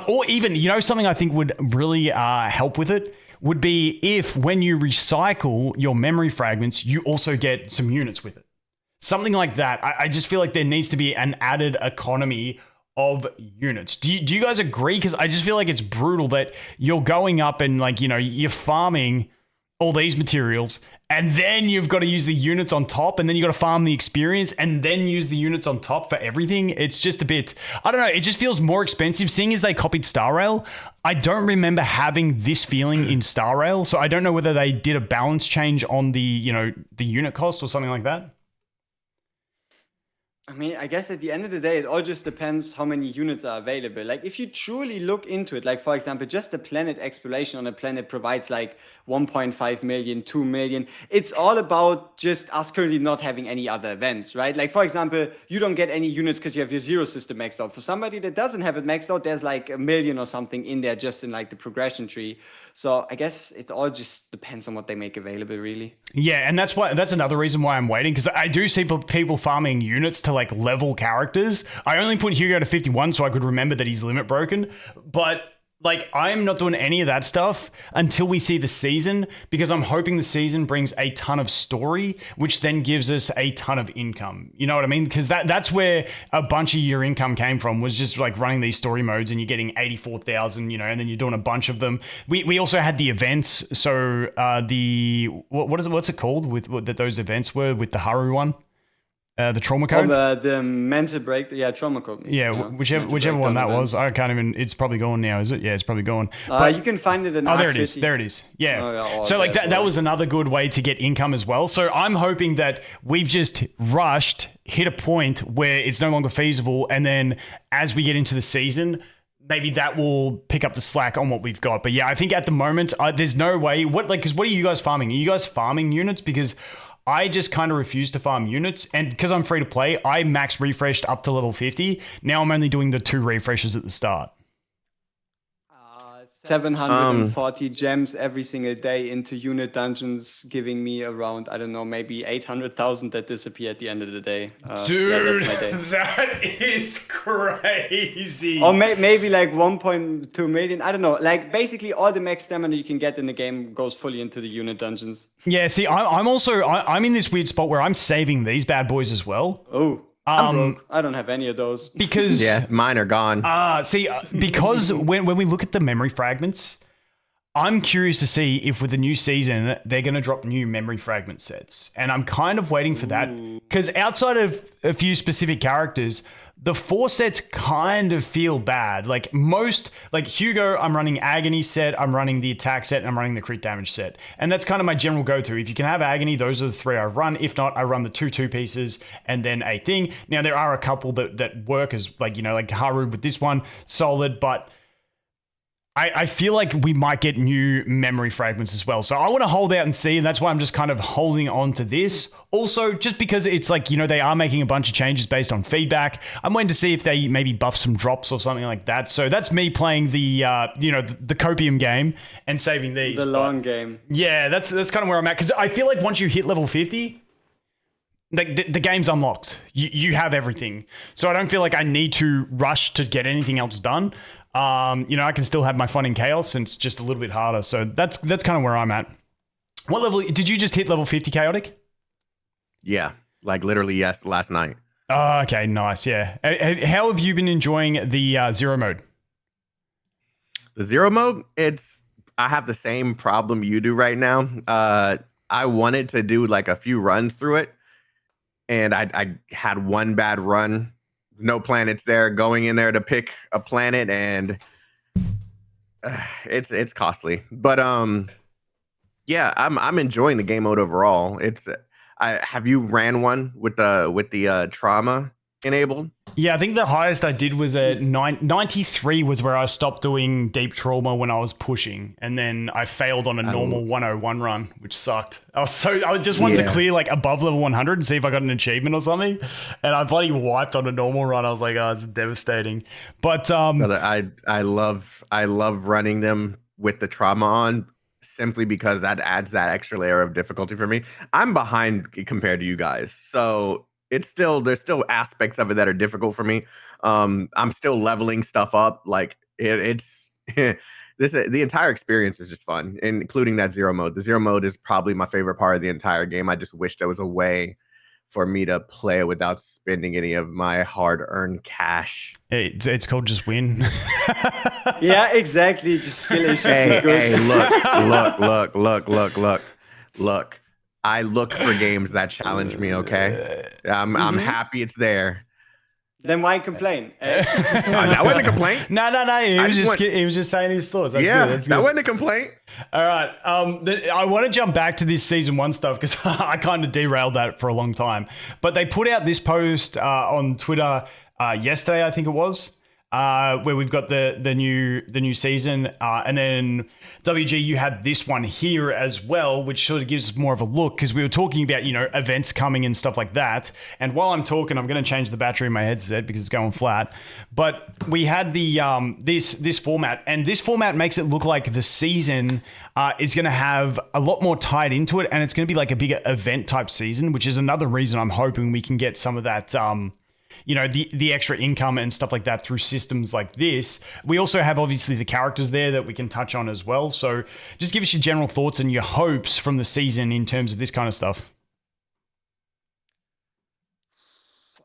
or even, you know, something I think would really help with it would be if when you recycle your memory fragments, you also get some units with it. Something like that. I just feel like there needs to be an added economy of units. Do you guys agree? Because I just feel like it's brutal that you're going up and like, you know, you're farming all these materials, and then you've got to use the units on top, and then you got to farm the experience, and then use the units on top for everything. It's just a bit, I don't know, it just feels more expensive. Seeing as they copied Star Rail, I don't remember having this feeling in Star Rail, so I don't know whether they did a balance change on the the unit cost or something like that.
I mean, I guess at the end of the day, it all just depends how many units are available. Like, if you truly look into it, like, for example, just the planet exploration on a planet provides like 1.5 million, 2 million. It's all about just us currently not having any other events, right? Like, for example, you don't get any units because you have your zero system maxed out. For somebody that doesn't have it maxed out, there's like a million or something in there just in like the progression tree. So I guess it all just depends on what they make available, really.
Yeah, and that's another reason why I'm waiting, because I do see people farming units to like level characters. I only put Hugo to 51 so I could remember that he's limit broken, but like I'm not doing any of that stuff until we see the season, because I'm hoping the season brings a ton of story, which then gives us a ton of income. You know what I mean? Because that's where a bunch of your income came from, was just like running these story modes, and you're getting 84,000, and then you're doing a bunch of them. We also had the events. So what's it called with that those events were with the Haru one? The trauma code?
The mental break, trauma code.
Yeah, whichever one that was. I can't even, it's probably gone now, is it? Yeah, it's probably gone.
But you can find it in
there it is. There it is. Yeah. So like that was another good way to get income as well. So I'm hoping that we've just rushed, hit a point where it's no longer feasible, and then as we get into the season, maybe that will pick up the slack on what we've got. But yeah, I think at the moment, there's no way. Because what are you guys farming? Are you guys farming units? Because I just kind of refuse to farm units, and because I'm free to play, I max refreshed up to level 50. Now I'm only doing the 2 refreshes at the start.
740 gems every single day into unit dungeons, giving me around, I don't know, maybe 800,000 that disappear at the end of the day.
Dude, that's my day. That is crazy.
Or maybe like 1.2 million. I don't know. Like basically all the max stamina you can get in the game goes fully into the unit dungeons.
Yeah, see, I'm in this weird spot where I'm saving these bad boys as well.
Oh. I'm broke. I don't have any of those.
Because
yeah, mine are gone.
Because when we look at the memory fragments, I'm curious to see if with the new season they're going to drop new memory fragment sets, and I'm kind of waiting for that, because outside of a few specific characters, the 4 sets kind of feel bad. Like Hugo, I'm running Agony set, I'm running the attack set, and I'm running the crit damage set. And that's kind of my general go-to. If you can have Agony, those are the 3 I run. If not, I run the 2 pieces and then a thing. Now, there are a couple that work as like Haru with this one, solid, but I feel like we might get new memory fragments as well. So I want to hold out and see, and that's why I'm just kind of holding on to this. Also, just because it's like, they are making a bunch of changes based on feedback. I'm waiting to see if they maybe buff some drops or something like that. So that's me playing the copium game and saving these.
The long game.
Yeah, that's kind of where I'm at. Because I feel like once you hit level 50, the game's unlocked. You have everything. So I don't feel like I need to rush to get anything else done. I can still have my fun in chaos, and it's just a little bit harder. So that's kind of where I'm at. What level did you just hit? Level 50 chaotic?
Yeah, like literally yes, last night.
Oh, okay, nice. Yeah. How have you been enjoying the zero mode?
The zero mode, I have the same problem you do right now. I wanted to do like a few runs through it, and I had one bad run. No planets there, going in there to pick a planet, and it's costly. But yeah, I'm enjoying the game mode overall. Have you ran one with the trauma enabled?
Yeah, I think the highest I did was at 93 was where I stopped doing deep trauma when I was pushing, and then I failed on a normal 101 run, which sucked. I just wanted to clear like above level 100 and see if I got an achievement or something, and I bloody wiped on a normal run. I was like, oh, it's devastating. But
brother, I love running them with the trauma on, simply because that adds that extra layer of difficulty for me. I'm behind compared to you guys, so there's still aspects of it that are difficult for me. I'm still leveling stuff up. Like it's the entire experience is just fun, including that zero mode. The zero mode is probably my favorite part of the entire game. I just wish there was a way for me to play it without spending any of my hard-earned cash.
It's called just win.
Yeah, exactly. Just skill issue.
Hey, look. I look for games that challenge me. Okay, I'm happy it's there.
Then why complain?
That wasn't a complaint.
No. He was just saying his thoughts. That's good. That's good.
That wasn't a complaint.
All right. I want to jump back to this season 1 stuff because I kind of derailed that for a long time. But they put out this post on Twitter yesterday, I think it was, where we've got the new season, and then WG, you had this one here as well, which sort of gives us more of a look because we were talking about events coming and stuff like that. And while I'm talking, I'm going to change the battery in my headset because it's going flat. But we had the this format, and this format makes it look like the season is going to have a lot more tied into it, and it's going to be like a bigger event type season, which is another reason I'm hoping we can get some of that. The extra income and stuff like that through systems like this. We also have obviously the characters there that we can touch on as well. So just give us your general thoughts and your hopes from the season in terms of this kind of stuff.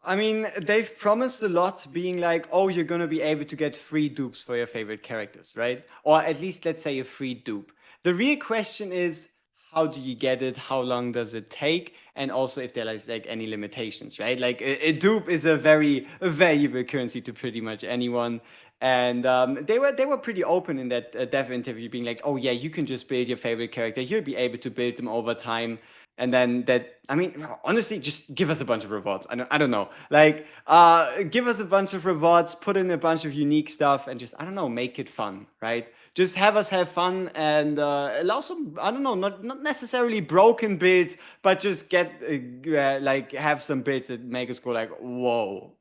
I mean, they've promised a lot, being like, oh, you're going to be able to get free dupes for your favorite characters, right? Or at least, let's say, a free dupe. The real question is, how do you get it? How long does it take? And also if there is like any limitations, right? Like a dupe is a very valuable currency to pretty much anyone. And they were pretty open in that dev interview, being like, oh yeah, you can just build your favorite character. You'll be able to build them over time. And then honestly, just give us a bunch of rewards. I don't know. Like, give us a bunch of rewards, put in a bunch of unique stuff, and just, I don't know, make it fun, right? Just have us have fun and allow some, I don't know, not necessarily broken builds, but just get, have some builds that make us go like, whoa,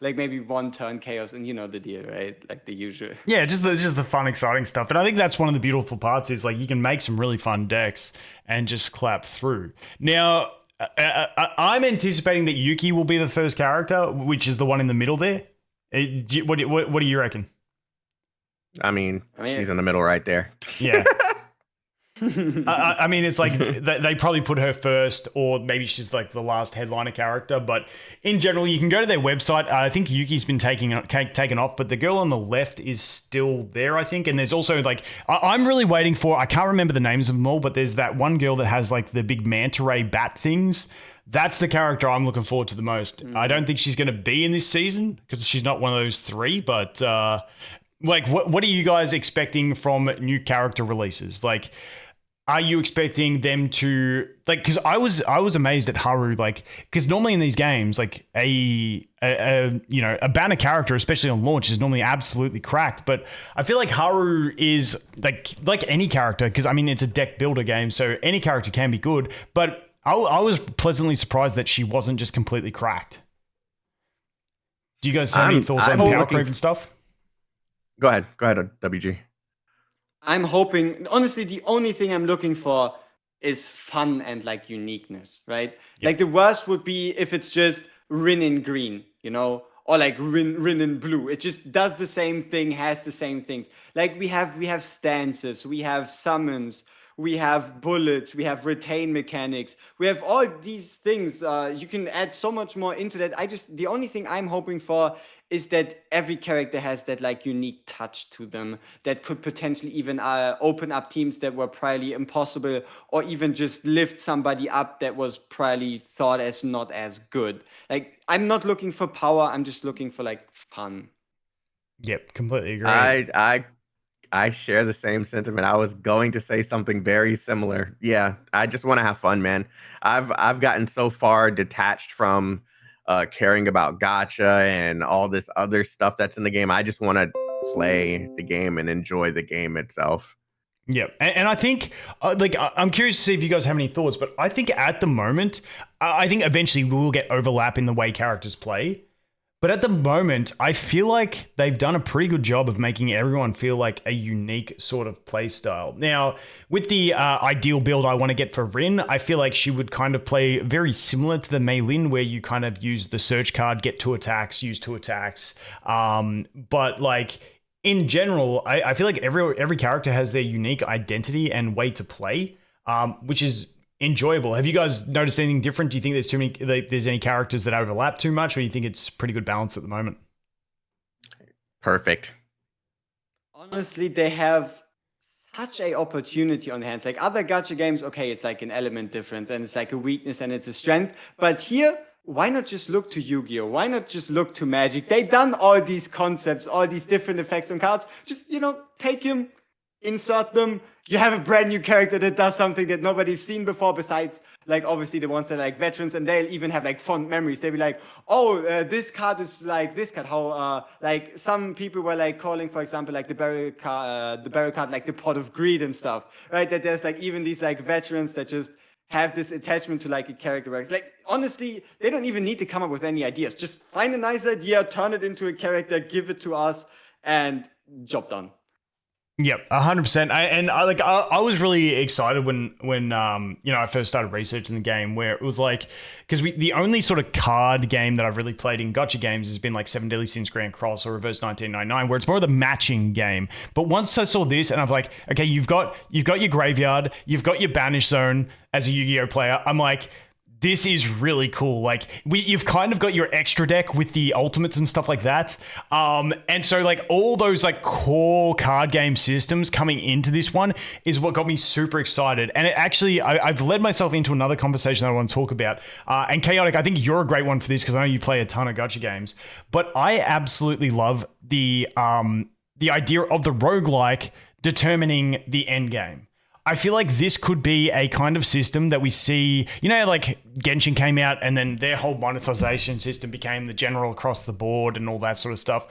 like maybe one turn chaos, and you know the deal, right? Like the usual.
Yeah, just the fun, exciting stuff. And I think that's one of the beautiful parts is like you can make some really fun decks and just clap through. Now, I'm anticipating that Yuki will be the first character, which is the one in the middle there. What do you reckon?
I mean, she's in the middle right there.
Yeah. I mean, it's like they probably put her first, or maybe she's like the last headliner character. But in general, you can go to their website. I think Yuki's been taken off, but the girl on the left is still there, I think. And there's also like, I'm really waiting for, I can't remember the names of them all, but there's that one girl that has like the big manta ray bat things. That's the character I'm looking forward to the most. I don't think she's going to be in this season because she's not one of those 3, but like, what are you guys expecting from new character releases? Like, are you expecting them to like? Because I was amazed at Haru, like, because normally in these games, like a banner character, especially on launch, is normally absolutely cracked. But I feel like Haru is like any character, because I mean it's a deck builder game, so any character can be good. But I was pleasantly surprised that she wasn't just completely cracked. Do you guys have any thoughts on power creep and stuff?
Go ahead, WG.
I'm hoping, honestly, the only thing I'm looking for is fun and like uniqueness, right? Yep. Like the worst would be if it's just Rin in green, or like Rin in blue. It just does the same thing, has the same things. Like we have stances, we have summons, we have bullets, we have retain mechanics, we have all these things. You can add so much more into that. The only thing I'm hoping for is that every character has that like unique touch to them that could potentially even open up teams that were priorly impossible, or even just lift somebody up that was priorly thought as not as good. Like, I'm not looking for power, I'm just looking for like fun.
Yep, completely agree.
I share the same sentiment. I was going to say something very similar. Yeah, I just want to have fun, man. I've gotten so far detached from caring about gacha and all this other stuff that's in the game. I just want to play the game and enjoy the game itself.
Yep. And I think, I'm curious to see if you guys have any thoughts, but I think at the moment, I think eventually we will get overlap in the way characters play. But at the moment, I feel like they've done a pretty good job of making everyone feel like a unique sort of play style. Now, with the ideal build I want to get for Rin, I feel like she would kind of play very similar to the Mei Lin, where you kind of use the search card, get 2 attacks, use 2 attacks. But like in general, I feel like every character has their unique identity and way to play, which is enjoyable. Have you guys noticed anything different? Do you think there's any characters that overlap too much, or you think it's pretty good balance at the moment?
Perfect.
Honestly, they have such a opportunity on the hands. Like other gacha games, okay, it's like an element difference and it's like a weakness and it's a strength. But here, why not just look to Yu-Gi-Oh? Why not just look to Magic? They done all these concepts, all these different effects on cards. Just, take him, insert them. You have a brand new character that does something that nobody's seen before, besides like obviously the ones that are like veterans, and they'll even have like fond memories. They'll be like, oh, this card is like this card. How like some people were like calling, for example, like the barrel card, like the pot of greed and stuff, right? That there's like even these like veterans that just have this attachment to like a character. Like honestly, they don't even need to come up with any ideas. Just find a nice idea, turn it into a character, give it to us, and job done.
Yep, 100%. I was really excited when I first started researching the game, where it was like, because the only sort of card game that I've really played in gacha games has been like Seven Deadly Sins Grand Cross or Reverse 1999, where it's more of the matching game. But once I saw this, and I'm like, okay, you've got your graveyard, you've got your banish zone as a Yu-Gi-Oh player. I'm like, this is really cool. Like you've kind of got your extra deck with the ultimates and stuff like that. And so like all those like core card game systems coming into this one is what got me super excited. And it actually, I've led myself into another conversation that I want to talk about. And Chaotic, I think you're a great one for this because I know you play a ton of gacha games. But I absolutely love the idea of the roguelike determining the end game. I feel like this could be a kind of system that we see, like Genshin came out and then their whole monetization system became the general across the board and all that sort of stuff.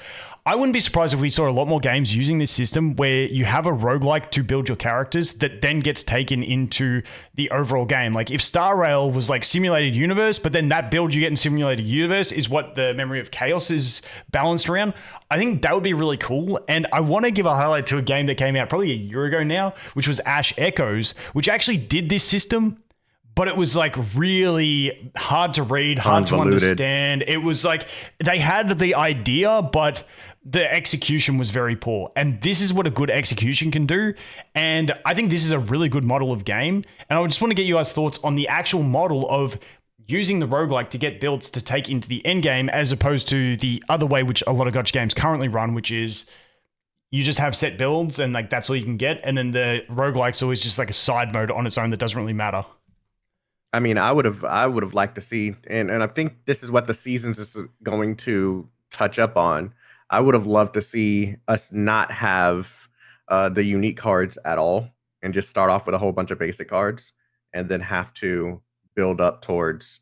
I wouldn't be surprised if we saw a lot more games using this system where you have a roguelike to build your characters that then gets taken into the overall game. Like if Star Rail was like simulated universe, but then that build you get in simulated universe is what the Memory of Chaos is balanced around. I think that would be really cool. And I want to give a highlight to a game that came out probably a year ago now, which was Ash Echoes, which actually did this system, but it was like really hard to read, hard to understand. It was like they had the idea, but the execution was very poor. And this is what a good execution can do. And I think this is a really good model of game. And I just want to get you guys' thoughts on the actual model of using the roguelike to get builds to take into the end game, as opposed to the other way, which a lot of gacha games currently run, which is you just have set builds and like that's all you can get. And then the roguelike's always just like a side mode on its own that doesn't really matter.
I mean, I would have liked to see, and I think this is what the seasons is going to touch up on. I would have loved to see us not have the unique cards at all and just start off with a whole bunch of basic cards and then have to build up towards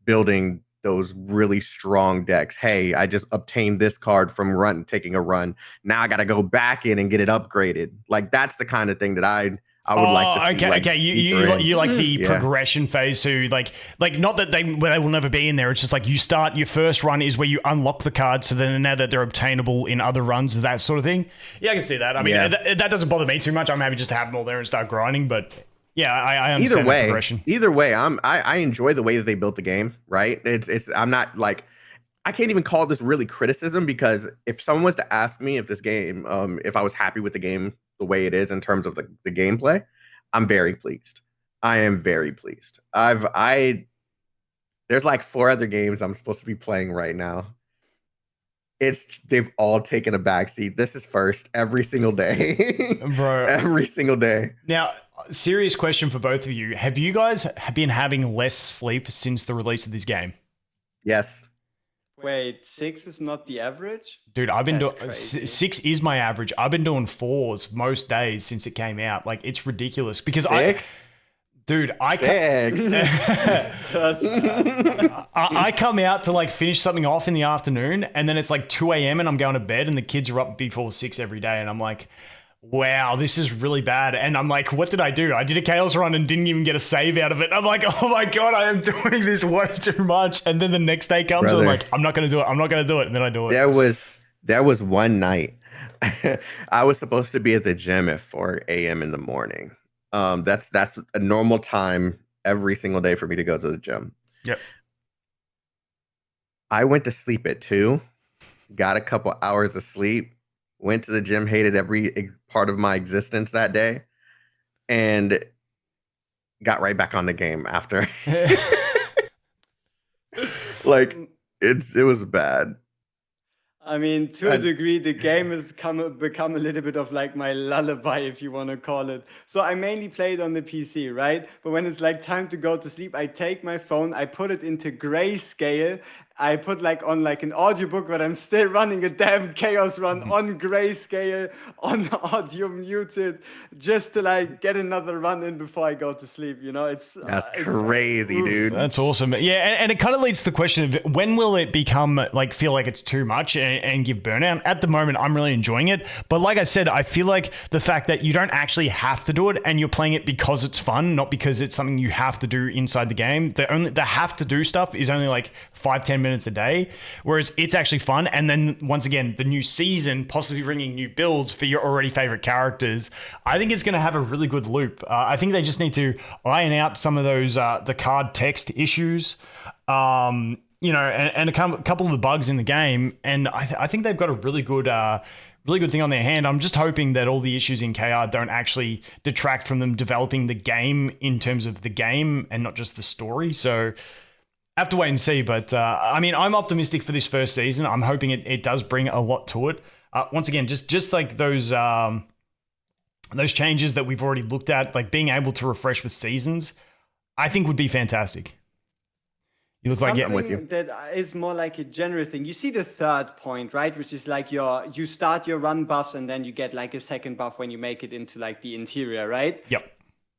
building those really strong decks. Hey, I just obtained this card from taking a run. Now I got to go back in and get it upgraded. Like that's the kind of thing that I would like to see.
Okay. You like the progression phase, so like not that they will never be in there. It's just like you start your first run is where you unlock the cards, so then now that they're obtainable in other runs, that sort of thing. Yeah, I can see that. I mean, that doesn't bother me too much. I'm happy just to have them all there and start grinding. But yeah, I understand the progression.
Either way, I enjoy the way that they built the game. Right? I'm not like. I can't even call this really criticism, because if someone was to ask me if this game, if I was happy with the game the way it is in terms of the gameplay, I'm very pleased. I am very pleased. There's like 4 other games I'm supposed to be playing right now. They've all taken a backseat. This is first every single day.
Bro.
Every single day.
Now, serious question for both of you. Have you guys been having less sleep since the release of this game?
Yes.
Wait, 6 is not the average?
Dude, I've been doing 6 is my average. I've been doing 4s most days since it came out. Like it's ridiculous because
6?
I come out to like finish something off in the afternoon, and then it's like 2 a.m. and I'm going to bed, and the kids are up before 6 every day, and I'm like, wow, this is really bad. And I'm like, what did I do? I did a chaos run and didn't even get a save out of it. I'm like, oh my God, I am doing this way too much. And then the next day comes and I'm like, I'm not going to do it. I'm not going to do it. And then I do it.
There was one night I was supposed to be at the gym at 4 a.m. in the morning. That's a normal time every single day for me to go to the gym.
Yep.
I went to sleep at 2, got a couple hours of sleep, went to the gym, hated every part of my existence that day, and got right back on the game after. Like it was bad.
I mean, to a degree, the game has become a little bit of like my lullaby, if you want to call it. So I mainly play it on the PC, right? But when it's like time to go to sleep, I take my phone, I put it into grayscale. I put like on like an audiobook, but I'm still running a damn chaos run on grayscale, on audio muted, just to like get another run in before I go to sleep. You know,
That's crazy, dude.
That's awesome. Yeah, and it kind of leads to the question of when will it become like feel like it's too much and give burnout? At the moment, I'm really enjoying it. But like I said, I feel like the fact that you don't actually have to do it and you're playing it because it's fun, not because it's something you have to do inside the game. The have to do stuff is only like 5-10 minutes a day, whereas it's actually fun. And then once again, the new season possibly bringing new builds for your already favorite characters. I think it's going to have a really good loop. I think they just need to iron out some of those the card text issues, you know, and a couple of the bugs in the game. And I think they've got a really good thing on their hand. I'm just hoping that all the issues in KR don't actually detract from them developing the game in terms of the game and not just the story. So I have to wait and see. But I mean, I'm optimistic for this first season. I'm hoping it does bring a lot to it. Once again, just like those changes that we've already looked at, like being able to refresh with seasons, I think would be fantastic. You look
Something
like, yeah, I'm with you.
that is more like a general thing. You see the third point, right? Which is like you start your run buffs and then you get like a second buff when you make it into like the interior, right?
Yep.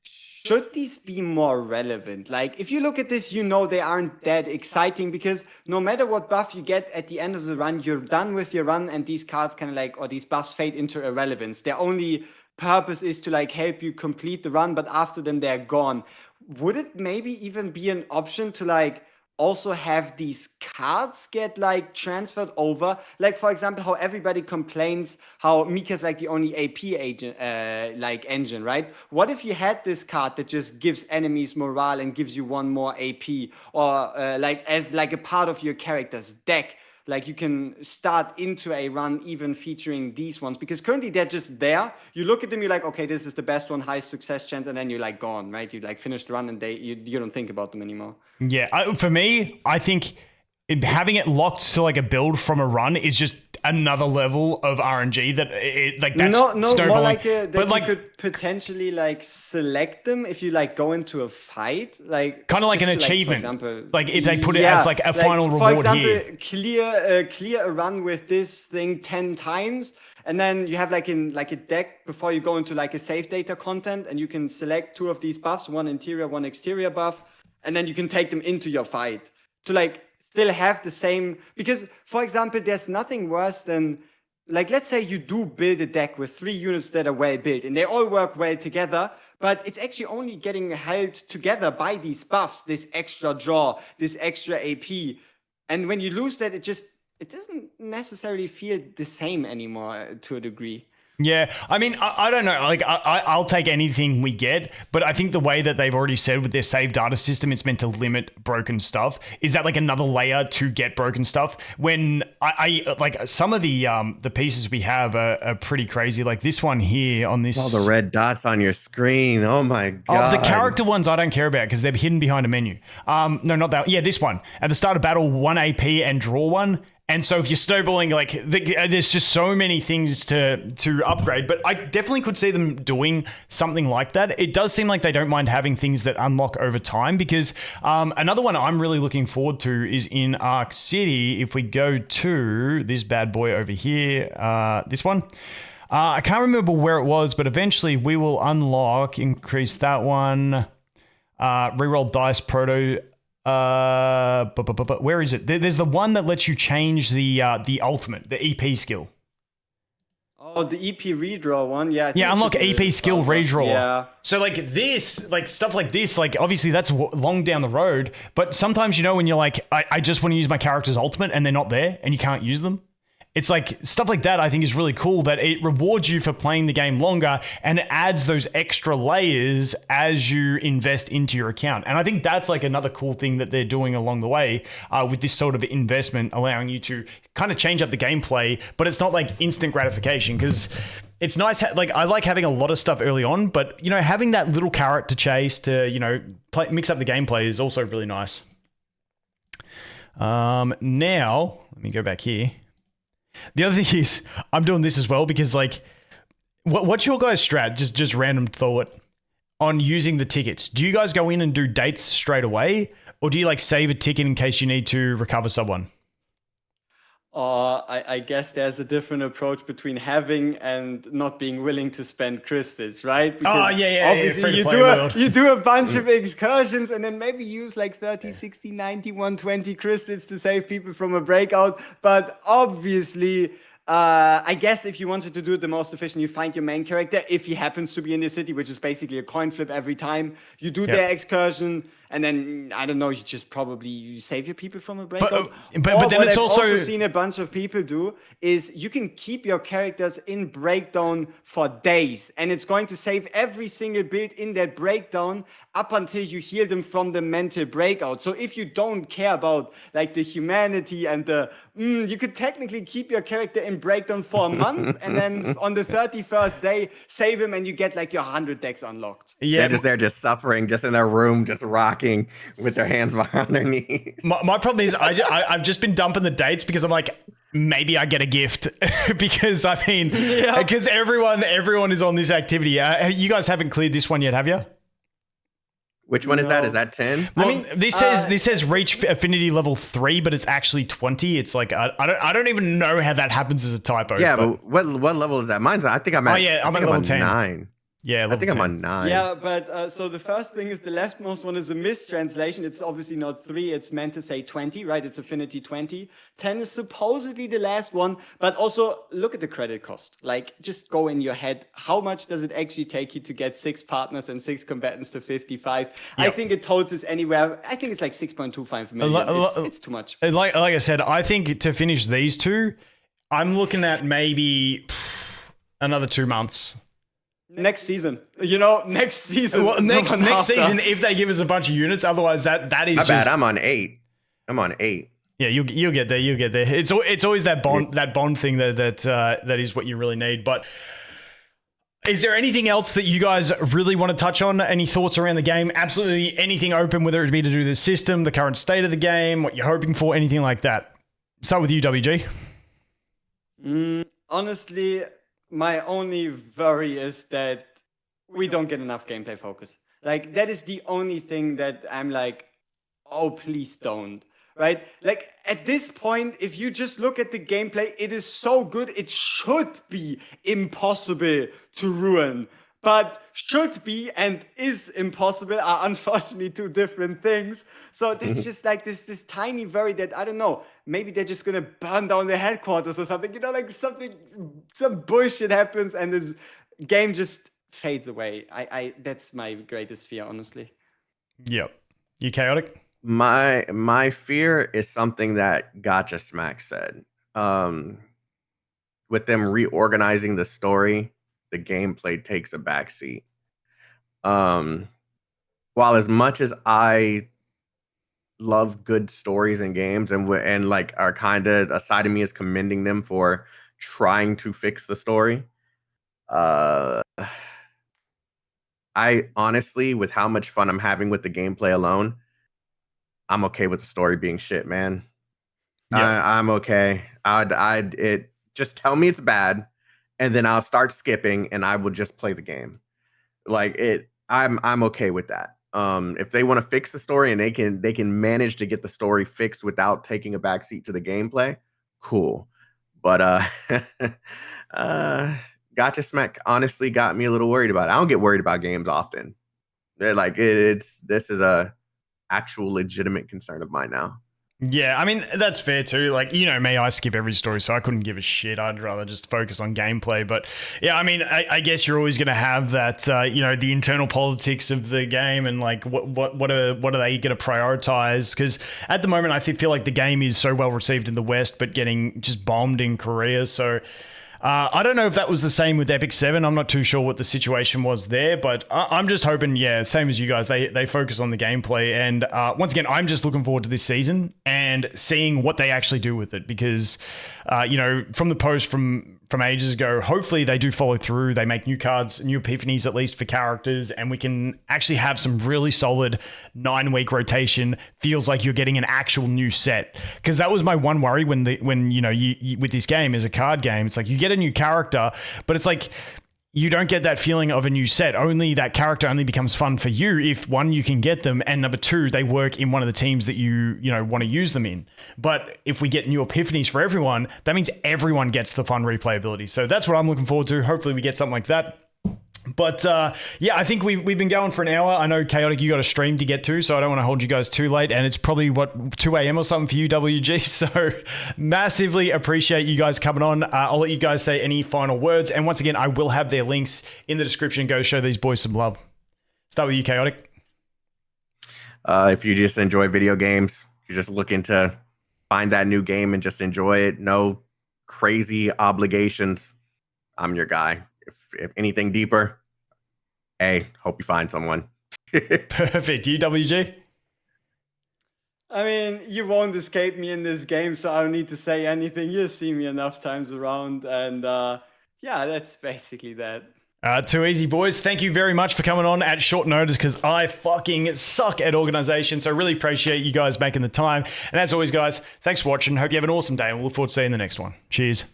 Should these be more relevant? Like, if you look at this, you know they aren't that exciting because no matter what buff you get at the end of the run, you're done with your run and these cards kind of like, or these buffs fade into irrelevance. Their only purpose is to like help you complete the run, but after them, they're gone. Would it maybe even be an option to like also have these cards get like transferred over? Like, for example, how everybody complains how Mika's like the only AP agent, like engine, right? What if you had this card that just gives enemies morale and gives you one more AP, or like as like a part of your character's deck? Like you can start into a run even featuring these ones, because currently they're just there. You look at them, you're like, okay, this is the best one, high success chance, and then you're like gone, right? You like finish the run and you don't think about them anymore.
Yeah, for me, I think having it locked to like a build from a run is just another level of RNG that like that's
no,
snowballing.
more like that you could potentially like select them if you like go into a fight, like
kind of like an achievement.
Like, for example,
like if they put it as like a final reward.
For example,
here.
clear a run with this thing 10 times. And then you have like in like a deck before you go into like a save data content, and you can select 2 of these buffs, one interior, one exterior buff, and then you can take them into your fight to like still have the same. Because, for example, there's nothing worse than, like, let's say you do build a deck with 3 units that are well built and they all work well together, but it's actually only getting held together by these buffs, this extra draw, this extra AP. And when you lose that, it doesn't necessarily feel the same anymore to a degree.
Yeah, I mean, I don't know. Like, I'll take anything we get, but I think the way that they've already said with their save data system, it's meant to limit broken stuff. Is that like another layer to get broken stuff? When I like some of the pieces we have are pretty crazy. Like this one here on this.
All the red dots on your screen. Oh my god.
Oh, the character ones I don't care about because they're hidden behind a menu. No, not that. Yeah, this one at the start of battle, 1 AP and draw 1. And so if you're snowballing, like there's just so many things to upgrade, but I definitely could see them doing something like that. It does seem like they don't mind having things that unlock over time, because another one I'm really looking forward to is in Arc City. If we go to this bad boy over here, this one, I can't remember where it was, but eventually we will increase that one, reroll dice proto. But where is it? There's the one that lets you change the ultimate, the EP skill.
Oh, the EP redraw one, yeah.
Yeah, unlock EP skill redraw.
Yeah.
So like this, like stuff like this, like obviously that's long down the road, but sometimes, you know, when you're like, I just want to use my character's ultimate and they're not there and you can't use them. It's like stuff like that I think is really cool, that it rewards you for playing the game longer and it adds those extra layers as you invest into your account. And I think that's like another cool thing that they're doing along the way with this sort of investment, allowing you to kind of change up the gameplay, but it's not like instant gratification, because it's nice. Like I like having a lot of stuff early on, but you know, having that little carrot to chase to, you know, mix up the gameplay is also really nice. Now, let me go back here. The other thing is, I'm doing this as well because, like, what's your guys' strat? Just random thought on using the tickets. Do you guys go in and do dates straight away, or do you like save a ticket in case you need to recover someone?
I guess there's a different approach between having and not being willing to spend crystals, right?
Oh,
Because
yeah.
obviously
Free-to-play world.
you do a bunch of excursions and then maybe use like 30, 60, 90, 120 crystals to save people from a breakout. But obviously, I guess if you wanted to do it the most efficient, you find your main character. If he happens to be in the city, which is basically a coin flip every time, you do their excursion, and then I don't know, you save your people from a breakout.
But then
what
it's
I've
also
seen a bunch of people do is you can keep your characters in breakdown for days, and it's going to save every single build in that breakdown up until you heal them from the mental breakout. So if you don't care about like the humanity and you could technically keep your character in breakdown for a month, and then on the 31st day save him, and you get like your 100 decks unlocked.
yeah.
They're just suffering, just in their room, just rocking with their hands behind their knees.
My problem is I've just been dumping the dates because I'm like, maybe I get a gift because I mean, because everyone is on this activity. You guys haven't cleared this one yet, have you?
Which one is that? Is that 10?
Well, I mean, this says reach affinity level 3, but it's actually 20. It's like I don't even know how that happens as a typo.
Yeah, but what level is that? Mine's, I think I'm at.
Oh yeah, I'm at level 10.
9.
Yeah,
I think I'm on 9.
Yeah, but so the first thing is the leftmost one is a mistranslation. It's obviously not 3. It's meant to say 20, right? It's affinity 20. 10 is supposedly the last one, but also look at the credit cost. Like, just go in your head. How much does it actually take you to get 6 partners and 6 combatants to 55? Yep. I think it totals anywhere. I think it's like 6.25 million. It's too much.
Like I said, I think to finish these two, I'm looking at maybe another 2 months.
Next season, next season.
Well, next season, if they give us a bunch of units, otherwise that is
My
just.
bad. I'm on 8.
Yeah, you'll get there. You'll get there. It's always that bond thing that is what you really need. But is there anything else that you guys really want to touch on? Any thoughts around the game? Absolutely anything open, whether it be to do with the system, the current state of the game, what you're hoping for, anything like that. Start with you, WG.
Honestly, my only worry is that we don't get enough gameplay focus. Like, that is the only thing that I'm like, oh, please don't. Right? Like, at this point, if you just look at the gameplay, it is so good, it should be impossible to ruin. But should be and is impossible are unfortunately two different things. So it's just like this tiny worry that, I don't know, maybe they're just gonna burn down their headquarters or something. Like some bullshit happens and this game just fades away. That's my greatest fear, honestly.
Yep. You chaotic?
My fear is something that Gotcha Smack said. With them reorganizing the story, the gameplay takes a backseat. While as much as I love good stories and games and like are kind of, a side of me is commending them for trying to fix the story. I honestly, with how much fun I'm having with the gameplay alone, I'm okay with the story being shit, man. Yeah. I'm okay. It just tell me it's bad, and then I'll start skipping and I will just play the game. Like I'm okay with that. If they want to fix the story and they can manage to get the story fixed without taking a backseat to the gameplay, cool. But Gotcha Smack honestly got me a little worried about it. I don't get worried about games often. This is a actual legitimate concern of mine now.
Yeah, I mean, that's fair too. Like, me, I skip every story, so I couldn't give a shit. I'd rather just focus on gameplay. But yeah, I mean, I guess you're always going to have that, the internal politics of the game and like what are they going to prioritize? Because at the moment, I feel like the game is so well received in the West, but getting just bombed in Korea. So I don't know if that was the same with Epic 7. I'm not too sure what the situation was there, but I'm just hoping, same as you guys, they focus on the gameplay. And once again, I'm just looking forward to this season and seeing what they actually do with it because, from the post from from ages ago. Hopefully they do follow through. They make new cards, new epiphanies at least for characters, and we can actually have some really solid 9-week rotation. Feels like you're getting an actual new set, because that was my one worry when you with this game as a card game. It's like you get a new character, but it's like you don't get that feeling of a new set. Only that character only becomes fun for you if, one, you can get them, and number two, they work in one of the teams that you want to use them in. But if we get new epiphanies for everyone, that means everyone gets the fun replayability. So that's what I'm looking forward to. Hopefully we get something like that. But yeah, I think we've been going for an hour. I know, Chaotic, you got a stream to get to, so I don't want to hold you guys too late. And it's probably, 2 a.m. or something for you, WG. So massively appreciate you guys coming on. I'll let you guys say any final words. And once again, I will have their links in the description. Go show these boys some love. Start with you, Chaotic.
If you just enjoy video games, you're just looking to find that new game and just enjoy it, no crazy obligations, I'm your guy. If anything deeper, hey, hope you find someone.
Perfect. You, WG?
I mean, you won't escape me in this game, so I don't need to say anything. You'll see me enough times around, and yeah, that's basically that.
Too easy, boys. Thank you very much for coming on at short notice, because I fucking suck at organization. So really appreciate you guys making the time. And as always, guys, thanks for watching. Hope you have an awesome day, and we'll look forward to seeing you in the next one. Cheers.